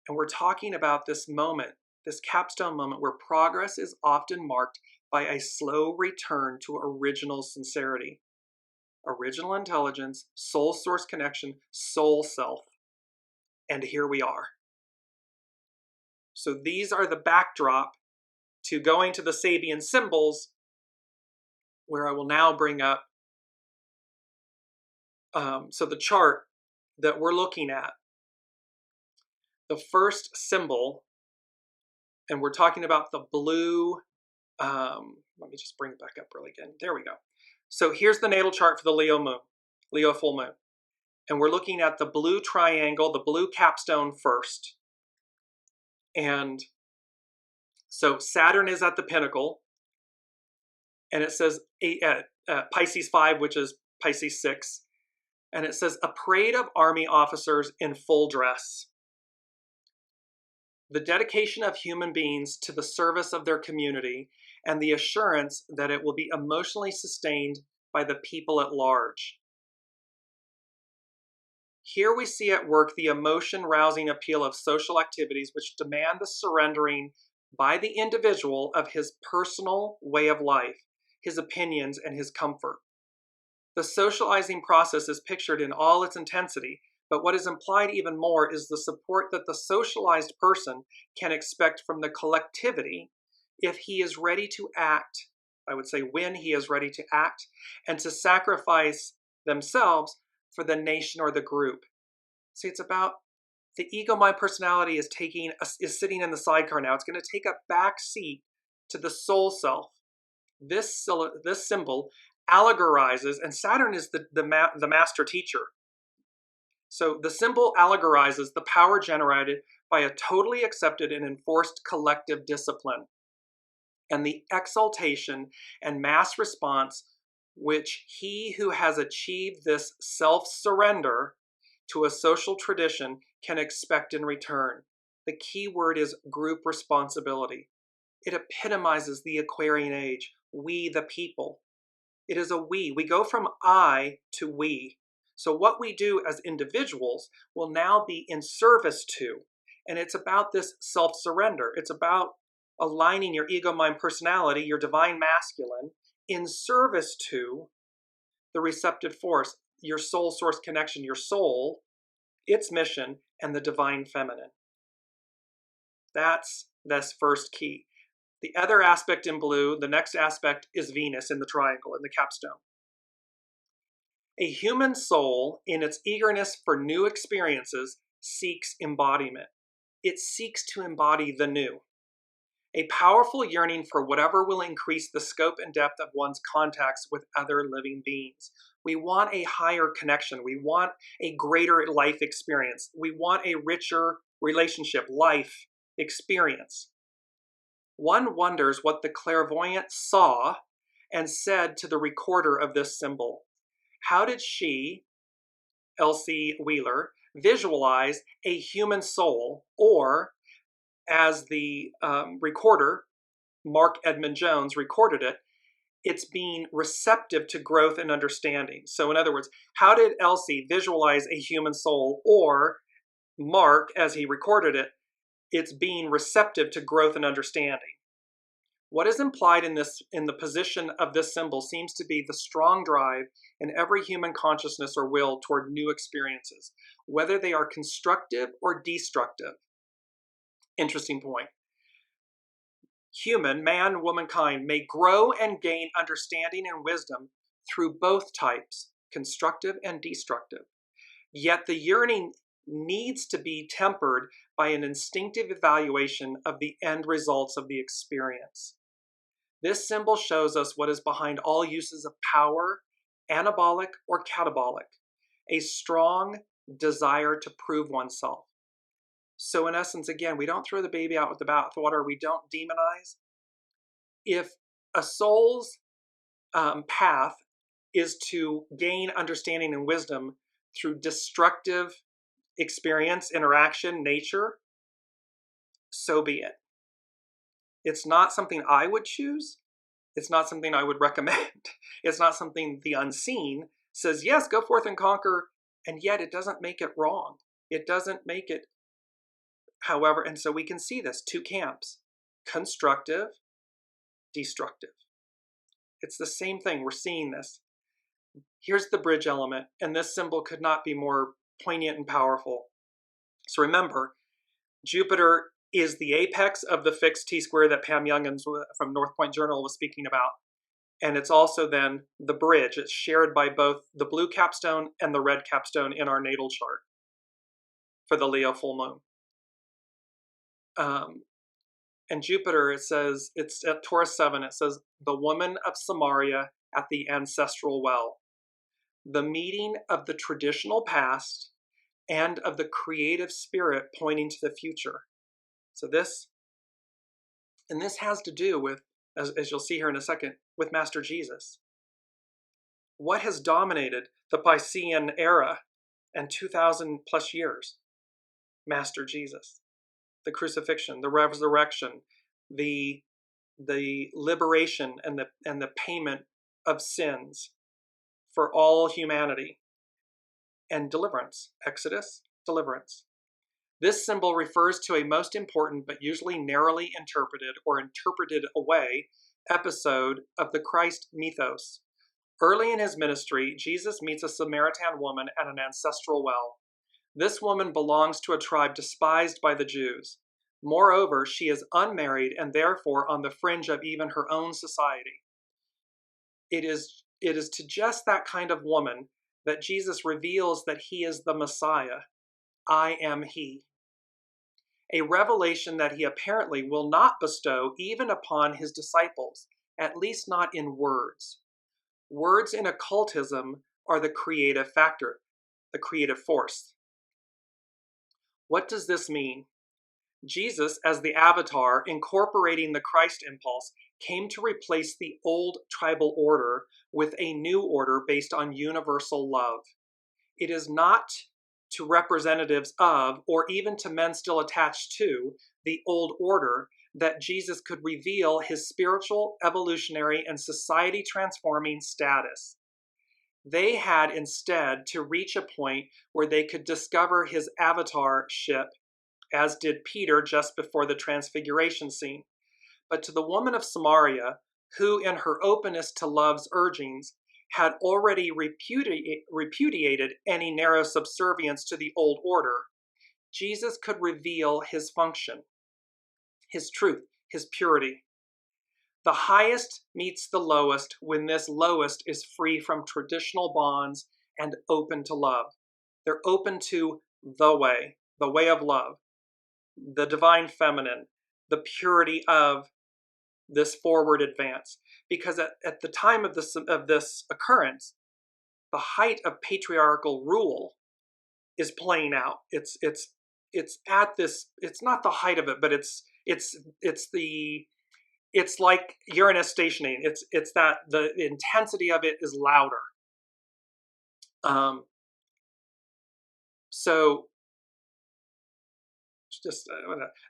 And we're talking about this moment, this capstone moment where progress is often marked by a slow return to original sincerity, original intelligence, soul source connection, soul self. And here we are. So these are the backdrop to going to the Sabian symbols, where I will now bring up so the chart that we're looking at. The first symbol, and we're talking about the blue, let me just bring it back up really again. There we go. So here's the natal chart for the Leo moon, Leo full moon. And we're looking at the blue triangle, the blue capstone first. And so Saturn is at the pinnacle. And it says Pisces 5, which is Pisces 6. And it says a parade of army officers in full dress. The dedication of human beings to the service of their community and the assurance that it will be emotionally sustained by the people at large. Here we see at work the emotion-rousing appeal of social activities which demand the surrendering by the individual of his personal way of life, his opinions, and his comfort. The socializing process is pictured in all its intensity, but what is implied even more is the support that the socialized person can expect from the collectivity if he is ready to act, I would say when he is ready to act, and to sacrifice themselves for the nation or the group. See, it's about the ego mind personality is sitting in the sidecar now. It's going to take a back seat to the soul self. This symbol allegorizes, and Saturn is the master teacher. So the symbol allegorizes the power generated by a totally accepted and enforced collective discipline, and the exaltation and mass response which he who has achieved this self-surrender to a social tradition can expect in return. The key word is group responsibility. It epitomizes the Aquarian age, we the people. It is a we. We go from I to we. So what we do as individuals will now be in service to. And it's about this self-surrender. It's about aligning your ego, mind, personality, your divine masculine, in service to the receptive force, your soul source connection, your soul, its mission, and the divine feminine. That's this first key. The other aspect in blue, the next aspect is Venus in the triangle, in the capstone. A human soul, in its eagerness for new experiences, seeks embodiment. It seeks to embody the new. A powerful yearning for whatever will increase the scope and depth of one's contacts with other living beings. We want a higher connection. We want a greater life experience. We want a richer relationship, life experience. One wonders what the clairvoyant saw and said to the recorder of this symbol. How did she, Elsie Wheeler, visualize a human soul, or as the recorder, Mark Edmund Jones, recorded it, it's being receptive to growth and understanding. So in other words, how did Elsie visualize a human soul, or Mark, as he recorded it, it's being receptive to growth and understanding. What is implied in the position of this symbol seems to be the strong drive in every human consciousness or will toward new experiences, whether they are constructive or destructive. Interesting point. Human, man, womankind, may grow and gain understanding and wisdom through both types, constructive and destructive. Yet the yearning needs to be tempered by an instinctive evaluation of the end results of the experience. This symbol shows us what is behind all uses of power, anabolic or catabolic, a strong desire to prove oneself. So in essence, again, we don't throw the baby out with the bathwater. We don't demonize. If a soul's path is to gain understanding and wisdom through destructive experience, interaction, nature, so be it. It's not something I would choose. It's not something I would recommend. It's not something the unseen says, yes, go forth and conquer, and yet it doesn't make it wrong. It doesn't make it, however, and so we can see this, two camps, constructive, destructive. It's the same thing, we're seeing this. Here's the bridge element, and this symbol could not be more poignant and powerful. So remember, Jupiter is the apex of the fixed T-square that Pam Youngans from North Point Journal was speaking about. And it's also then the bridge. It's shared by both the blue capstone and the red capstone in our natal chart for the Leo full moon. And Jupiter, it says, it's at Taurus 7, it says, the woman of Samaria at the ancestral well. The meeting of the traditional past and of the creative spirit pointing to the future. So this has to do with, as you'll see here in a second, with Master Jesus. What has dominated the Piscean era and 2,000 plus years? Master Jesus. The crucifixion, the resurrection, the liberation and the payment of sins for all humanity, and deliverance. Exodus, deliverance. This symbol refers to a most important but usually narrowly interpreted or interpreted away episode of the Christ mythos. Early in his ministry, Jesus meets a Samaritan woman at an ancestral well. This woman belongs to a tribe despised by the Jews. Moreover, she is unmarried and therefore on the fringe of even her own society. It is to just that kind of woman that Jesus reveals that he is the Messiah. I am he. A revelation that he apparently will not bestow even upon his disciples, at least not in words. Words in occultism are the creative factor, the creative force. What does this mean? Jesus, as the avatar, incorporating the Christ impulse, came to replace the old tribal order with a new order based on universal love. It is not to representatives of, or even to men still attached to, the old order that Jesus could reveal his spiritual, evolutionary, and society-transforming status. They had instead to reach a point where they could discover his avatarship, as did Peter just before the transfiguration scene. But to the woman of Samaria, who in her openness to love's urgings had already repudiated any narrow subservience to the old order, Jesus could reveal his function, his truth, his purity. The highest meets the lowest when this lowest is free from traditional bonds and open to love. They're open to the way of love, the divine feminine, the purity of this forward advance. Because at the time of this occurrence, the height of patriarchal rule is playing out. It's at this. It's not the height of it, but it's like Uranus stationing. It's that the intensity of it is louder. So just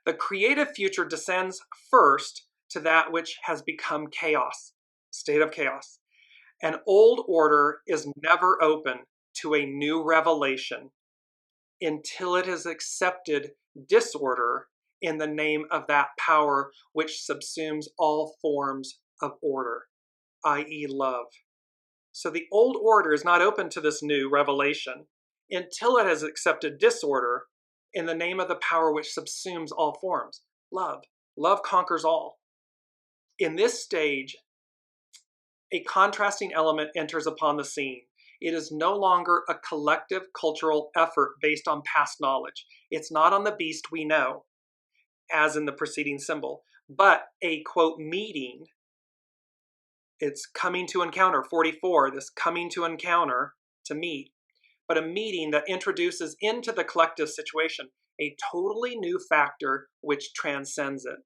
the creative future descends first to that which has become chaos, state of chaos. An old order is never open to a new revelation until it has accepted disorder in the name of that power which subsumes all forms of order, i.e. love. So the old order is not open to this new revelation until it has accepted disorder in the name of the power which subsumes all forms, love. Love conquers all. In this stage, a contrasting element enters upon the scene. It is no longer a collective cultural effort based on past knowledge. It's not on the beast we know, as in the preceding symbol, but a, quote, meeting. It's coming to encounter, 44, this coming to encounter, to meet, but a meeting that introduces into the collective situation a totally new factor which transcends it.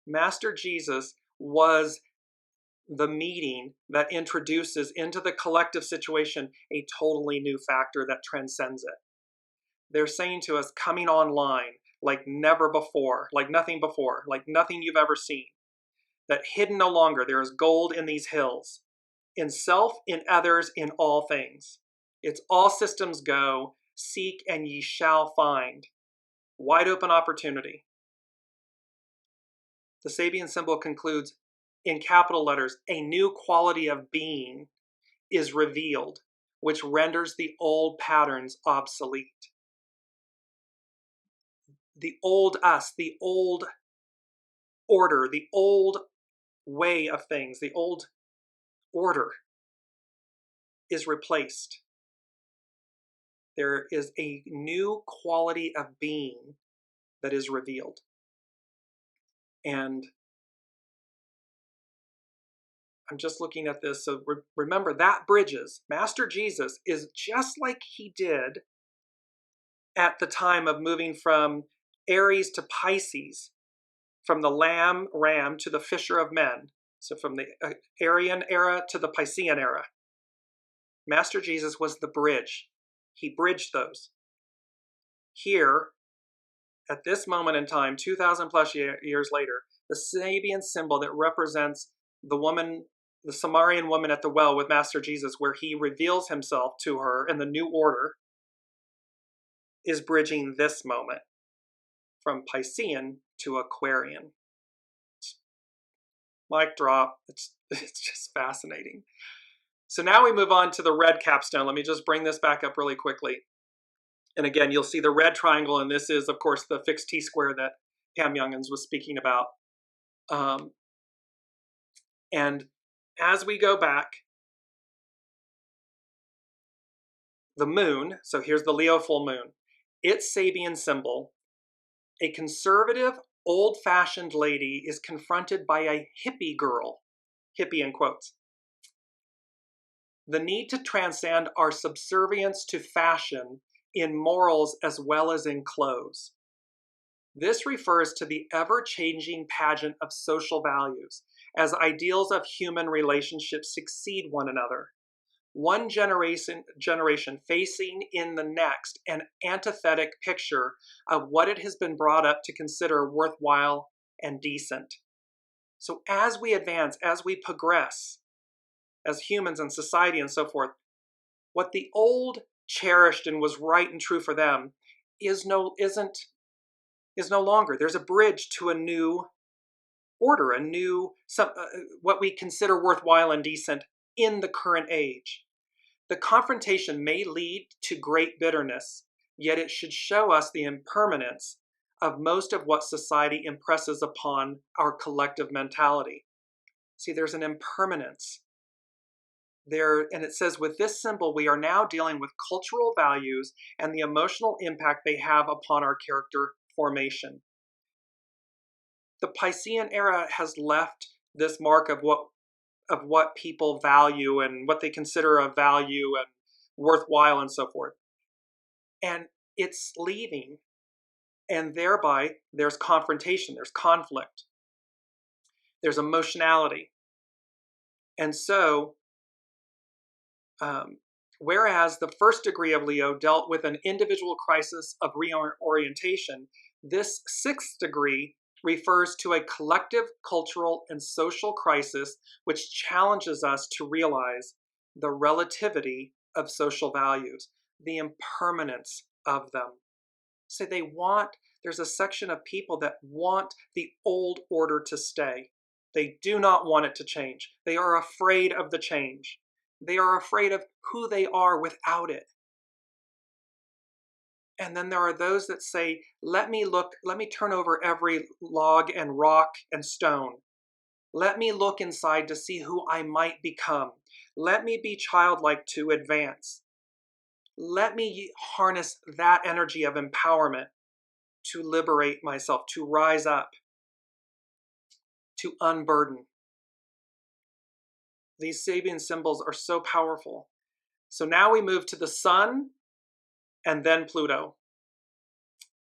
Master Jesus was the meeting that introduces into the collective situation a totally new factor that transcends it. They're saying to us, coming online like never before, like nothing before, like nothing you've ever seen. That hidden no longer, there is gold in these hills, in self, in others, in all things. It's all systems go, seek and ye shall find. Wide open opportunity. The Sabian symbol concludes in capital letters, a new quality of being is revealed, which renders the old patterns obsolete. The old us, the old order, the old way of things, the old order is replaced. There is a new quality of being that is revealed. And I'm just looking at this. So remember, that bridges. Master Jesus is just like he did at the time of moving from Aries to Pisces, from the ram to the fisher of men. So from the Arian era to the Piscean era. Master Jesus was the bridge. He bridged those. Here, at this moment in time, 2,000 plus years later, the Sabian symbol that represents the woman, the Samaritan woman at the well with Master Jesus, where he reveals himself to her in the new order, is bridging this moment from Piscean to Aquarian. Mic drop. It's just fascinating. So now we move on to the red capstone. Let me just bring this back up really quickly. And again, you'll see the red triangle, and this is, of course, the fixed T-square that Pam Youngins was speaking about. And as we go back, the moon, so here's the Leo full moon, its Sabian symbol, a conservative, old-fashioned lady is confronted by a hippie girl, hippie in quotes. The need to transcend our subservience to fashion in morals as well as in clothes. This refers to the ever-changing pageant of social values as ideals of human relationships succeed one another. One generation facing in the next an antithetic picture of what it has been brought up to consider worthwhile and decent. So as we advance, as we progress, as humans and society and so forth, what the old cherished and was right and true for them is no longer. There's a bridge to a new order, a new what we consider worthwhile and decent in the current age. The confrontation may lead to great bitterness, yet it should show us the impermanence of most of what society impresses upon our collective mentality. See, there's an impermanence there, and it says, with this symbol, we are now dealing with cultural values and the emotional impact they have upon our character formation. The Piscean era has left this mark of what people value and what they consider of value and worthwhile and so forth. And it's leaving, and thereby there's confrontation, there's conflict, there's emotionality. And so, whereas the first degree of Leo dealt with an individual crisis of reorientation, this sixth degree refers to a collective cultural and social crisis which challenges us to realize the relativity of social values, the impermanence of them. So they want there's a section of people that want the old order to stay. They do not want it to change. They are afraid of the change. They are afraid of who they are without it. And then there are those that say, let me turn over every log and rock and stone. Let me look inside to see who I might become. Let me be childlike to advance. Let me harness that energy of empowerment to liberate myself, to rise up, to unburden. These Sabian symbols are so powerful. So now we move to the sun and then Pluto.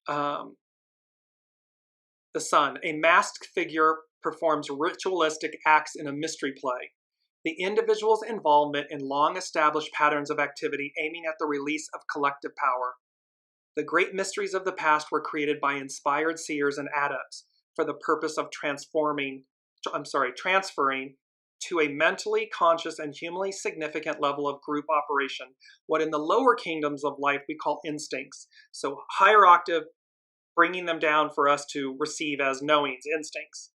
The sun, a masked figure, performs ritualistic acts in a mystery play. The individual's involvement in long-established patterns of activity aiming at the release of collective power. The great mysteries of the past were created by inspired seers and adepts for the purpose of transferring to a mentally conscious and humanly significant level of group operation, what in the lower kingdoms of life we call instincts. So higher octave, bringing them down for us to receive as knowings, instincts.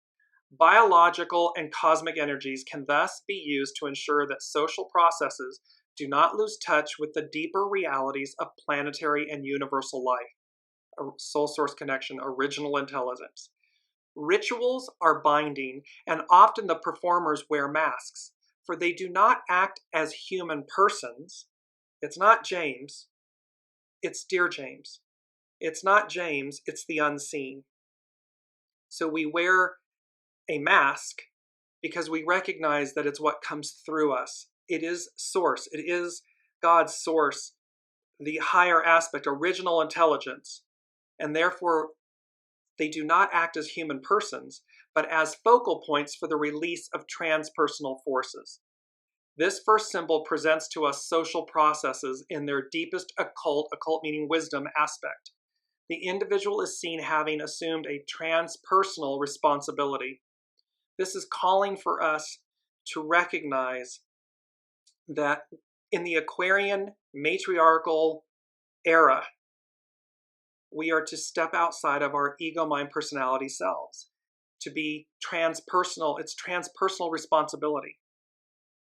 Biological and cosmic energies can thus be used to ensure that social processes do not lose touch with the deeper realities of planetary and universal life, a soul source connection, original intelligence. Rituals are binding, and often the performers wear masks, for they do not act as human persons. It's not James, it's Dearjames. It's not James, it's the unseen. So we wear a mask because we recognize that it's what comes through us. It is source. It is God's source, the higher aspect, original intelligence. And therefore, they do not act as human persons, but as focal points for the release of transpersonal forces. This first symbol presents to us social processes in their deepest occult meaning wisdom aspect. The individual is seen having assumed a transpersonal responsibility. This is calling for us to recognize that in the Aquarian matriarchal era, we are to step outside of our ego, mind, personality selves, to be transpersonal. It's transpersonal responsibility.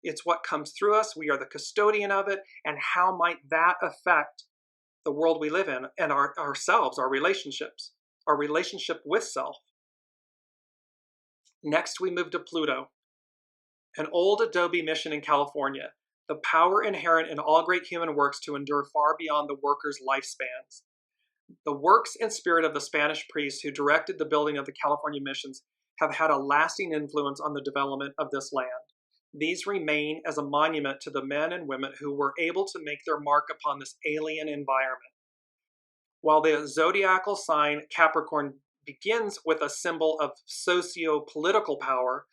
It's what comes through us. We are the custodian of it. And how might that affect the world we live in and ourselves, our relationships, our relationship with self? Next, we move to Pluto, an old adobe mission in California, the power inherent in all great human works to endure far beyond the workers' lifespans. The works and spirit of the Spanish priests who directed the building of the California missions have had a lasting influence on the development of this land. These remain as a monument to the men and women who were able to make their mark upon this alien environment. While the zodiacal sign Capricorn begins with a symbol of socio-political power,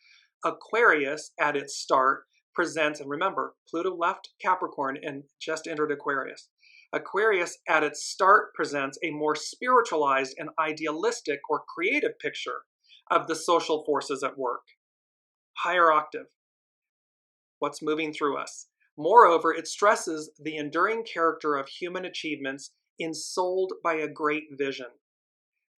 Aquarius at its start presents, and remember, Pluto left Capricorn and just entered Aquarius. Aquarius at its start presents a more spiritualized and idealistic or creative picture of the social forces at work. Higher octave, what's moving through us. Moreover, it stresses the enduring character of human achievements ensouled by a great vision.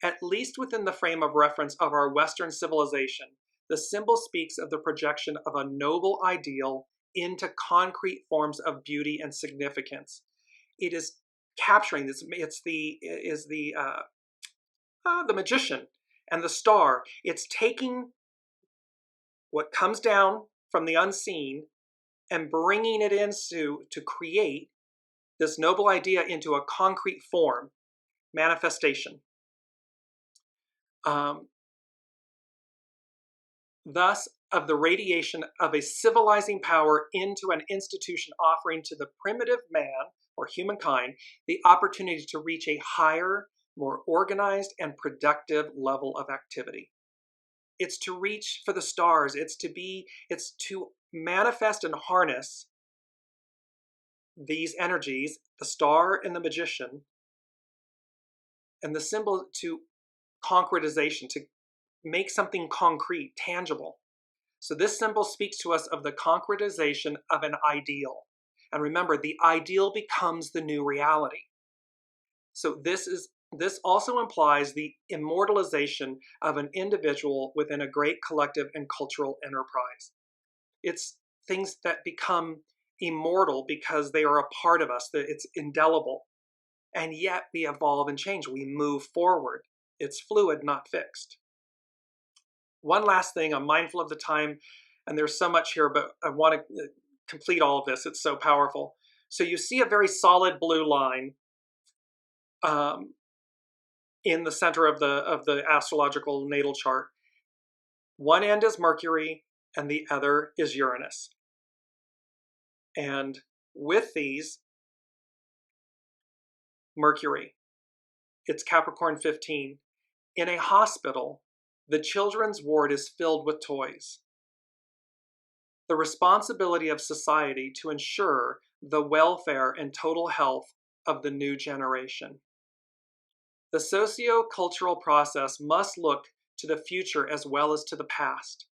At least within the frame of reference of our Western civilization, the symbol speaks of the projection of a noble ideal into concrete forms of beauty and significance. It is capturing this. It's the magician and the star. It's taking what comes down from the unseen and bringing it into to create this noble idea into a concrete form, manifestation. Thus, of the radiation of a civilizing power into an institution offering to the primitive man or humankind the opportunity to reach a higher, more organized and productive level of activity. It's to reach for the stars. It's to manifest and harness these energies, the star and the magician, and the symbol to concretization, to make something concrete, tangible. So this symbol speaks to us of the concretization of an ideal. And remember, the ideal becomes the new reality. So this is This also implies the immortalization of an individual within a great collective and cultural enterprise. It's things that become immortal because they are a part of us, that it's indelible. And yet we evolve and change. We move forward. It's fluid, not fixed. One last thing, I'm mindful of the time, and there's so much here, but I want to complete all of this. It's so powerful. So you see a very solid blue line in the center of the astrological natal chart. One end is Mercury, and the other is Uranus. And with these, Mercury, it's Capricorn 15. In a hospital, the children's ward is filled with toys. The responsibility of society to ensure the welfare and total health of the new generation. The socio-cultural process must look to the future as well as to the past.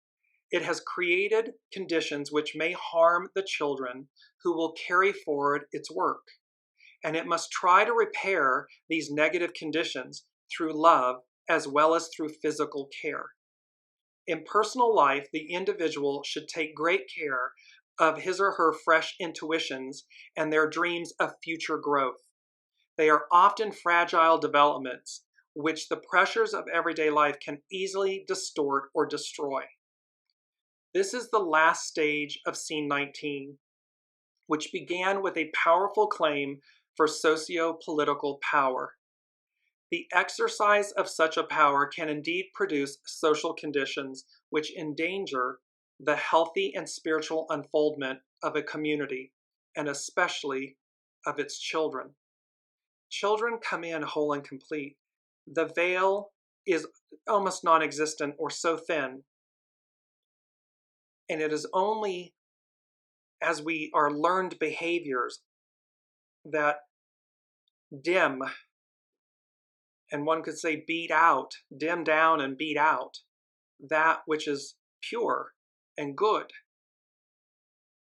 It has created conditions which may harm the children who will carry forward its work, and it must try to repair these negative conditions through love as well as through physical care. In personal life, the individual should take great care of his or her fresh intuitions and their dreams of future growth. They are often fragile developments which the pressures of everyday life can easily distort or destroy. This is the last stage of Scene 19, which began with a powerful claim for socio-political power. The exercise of such a power can indeed produce social conditions which endanger the healthy and spiritual unfoldment of a community, and especially of its children. Children come in whole and complete. The veil is almost non-existent or so thin. And it is only as we are learned behaviors that dim, and one could say beat out, dim down and beat out, that which is pure and good.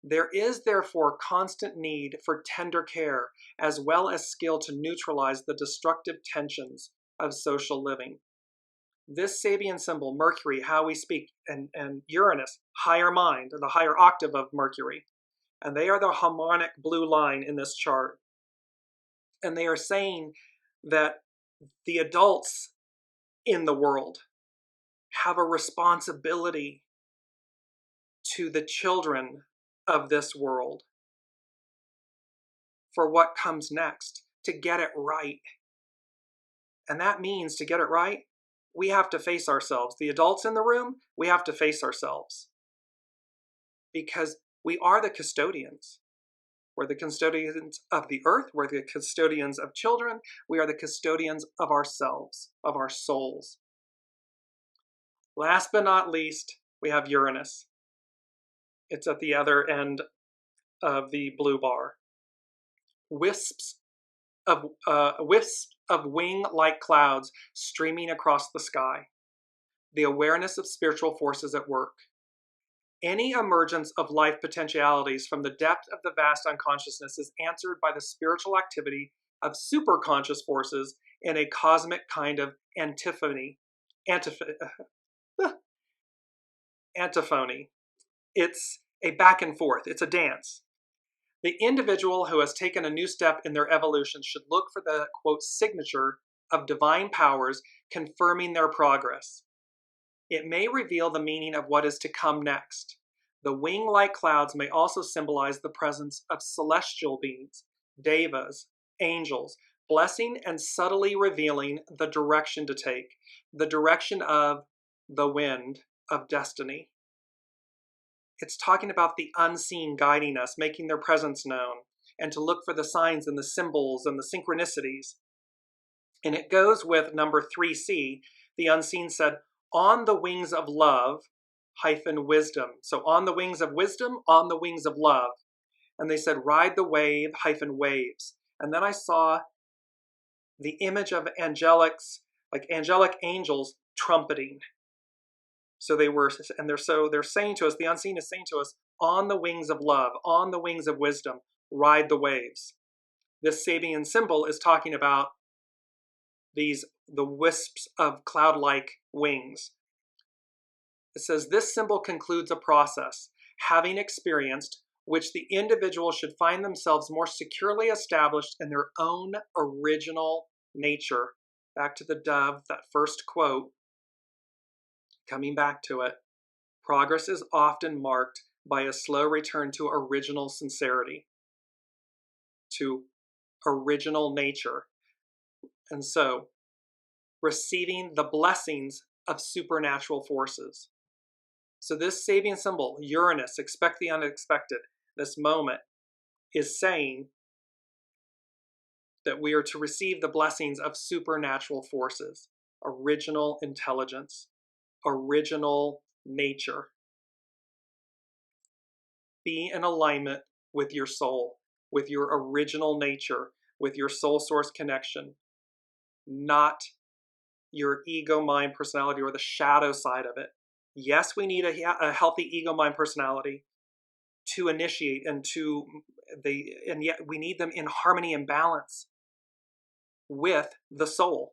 There is therefore constant need for tender care as well as skill to neutralize the destructive tensions of social living. This Sabian symbol, Mercury, how we speak, and Uranus, higher mind, the higher octave of Mercury. And they are the harmonic blue line in this chart. And they are saying that the adults in the world have a responsibility to the children of this world for what comes next, to get it right. And that means to get it right, we have to face ourselves. The adults in the room, we have to face ourselves. Because we are the custodians. We're the custodians of the earth. We're the custodians of children. We are the custodians of ourselves, of our souls. Last but not least, we have Uranus. It's at the other end of the blue bar. Wisps of wing-like clouds streaming across the sky. The awareness of spiritual forces at work. Any emergence of life potentialities from the depth of the vast unconsciousness is answered by the spiritual activity of superconscious forces in a cosmic kind of antiphony. It's a back and forth. It's a dance. The individual who has taken a new step in their evolution should look for the, quote, signature of divine powers confirming their progress. It may reveal the meaning of what is to come next. The wing-like clouds may also symbolize the presence of celestial beings, devas, angels, blessing and subtly revealing the direction to take, the direction of the wind of destiny. It's talking about the unseen guiding us, making their presence known, and to look for the signs and the symbols and the synchronicities. And it goes with number 3C. The unseen said, on the wings of love, -wisdom. So on the wings of wisdom, on the wings of love. And they said, ride the wave, -waves. And then I saw the image of angelics, like angelic angels trumpeting. So they're saying to us, the unseen is saying to us, on the wings of love, on the wings of wisdom, ride the waves. This Sabian symbol is talking about the wisps of cloud-like wings. It says, this symbol concludes a process, having experienced, which the individual should find themselves more securely established in their own original nature. Back to the dove, that first quote, coming back to it. Progress is often marked by a slow return to original sincerity, to original nature. And so, receiving the blessings of supernatural forces. So this saving symbol, Uranus, expect the unexpected, this moment, is saying that we are to receive the blessings of supernatural forces, original intelligence, original nature. Be in alignment with your soul, with your original nature, with your soul source connection, not your ego, mind, personality, or the shadow side of it. Yes, we need a healthy ego, mind, personality to initiate and yet we need them in harmony and balance with the soul,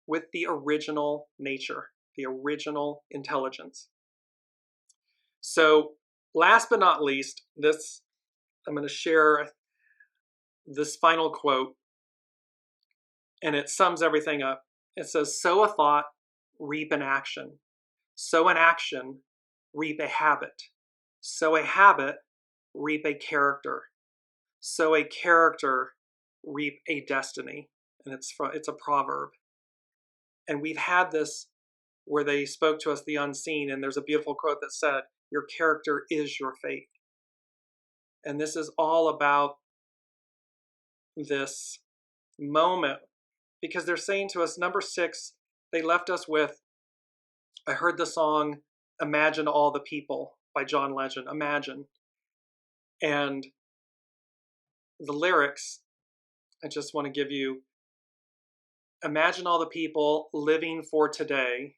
with the original nature, the original intelligence. So last but not least, I'm going to share this final quote, and it sums everything up. It says, sow a thought, reap an action. Sow an action, reap a habit. Sow a habit, reap a character. Sow a character, reap a destiny. And it's a proverb. And we've had this where they spoke to us the unseen, and there's a beautiful quote that said, your character is your fate. And this is all about this moment, because they're saying to us, number 6, they left us with, I heard the song Imagine All the People by John Legend, Imagine. And the lyrics, I just want to give you, imagine all the people living for today.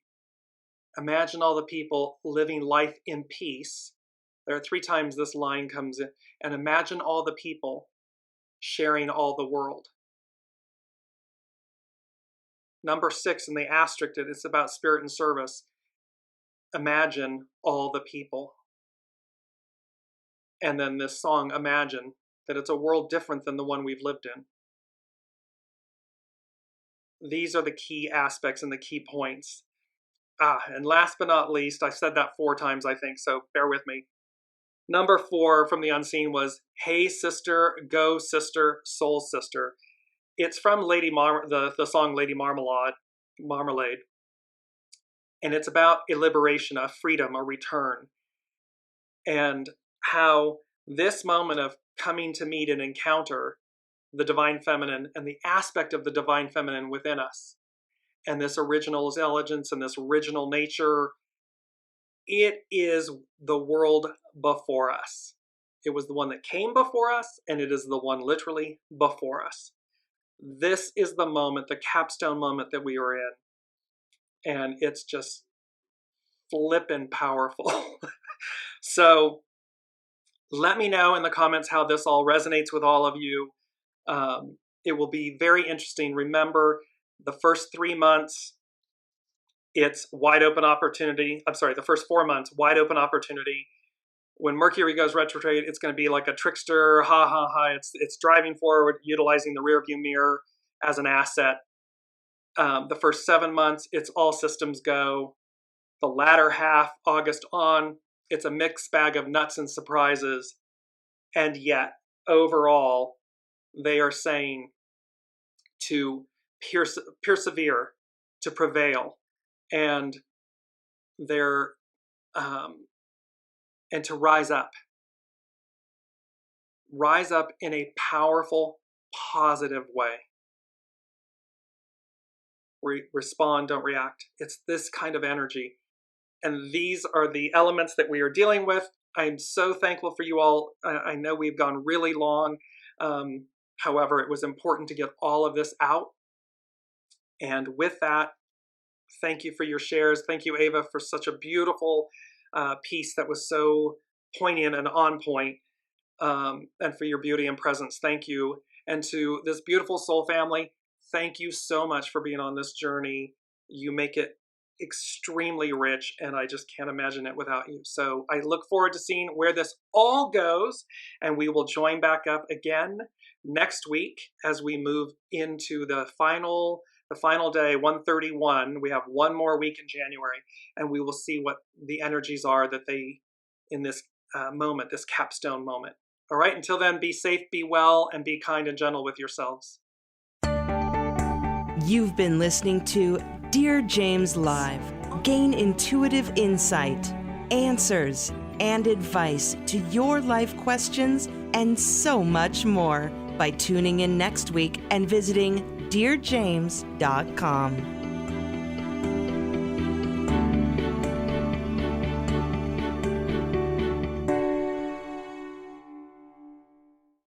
Imagine all the people living life in peace. There are 3 times this line comes in. And imagine all the people sharing all the world. Number 6, and they asterisked it, it's about spirit and service. Imagine all the people. And then this song, Imagine, that it's a world different than the one we've lived in. These are the key aspects and the key points. And last but not least, I've said that 4 times, I think, so bear with me. Number 4 from the unseen was, Hey Sister, Go Sister, Soul Sister. It's from the song Lady Marmalade. And it's about a liberation, a freedom, a return. And how this moment of coming to meet and encounter the divine feminine and the aspect of the divine feminine within us, and this original intelligence and this original nature, it is the world before us. It was the one that came before us, and it is the one literally before us. This is the moment, the capstone moment that we are in. And it's just flippin' powerful. So let me know in the comments how this all resonates with all of you. It will be very interesting. Remember, the first 3 months, it's wide open opportunity. I'm sorry, the first 4 months, wide open opportunity. When Mercury goes retrograde, it's going to be like a trickster, ha ha ha. It's driving forward, utilizing the rear view mirror as an asset. The first 7 months, it's all systems go. The latter half, August on, it's a mixed bag of nuts and surprises. And yet, overall, they are saying to persevere, to prevail, and and to rise up. Rise up in a powerful, positive way. Respond, don't react. It's this kind of energy. And these are the elements that we are dealing with. I'm so thankful for you all. I know we've gone really long. However, it was important to get all of this out. And with that, thank you for your shares. Thank you, Ava, for such a beautiful piece that was so poignant and on point. And for your beauty and presence. Thank you. And to this beautiful soul family, thank you so much for being on this journey. You make it extremely rich, and I just can't imagine it without you. So I look forward to seeing where this all goes, and we will join back up again next week as we move into the final day, 131. We have one more week in January, and we will see what the energies are that they in this moment, this capstone moment. All right, until then, be safe, be well, and be kind and gentle with yourselves. You've been listening to Dearjames Live. Gain intuitive insight, answers, and advice to your life questions, and so much more by tuning in next week and visiting Dearjames.com.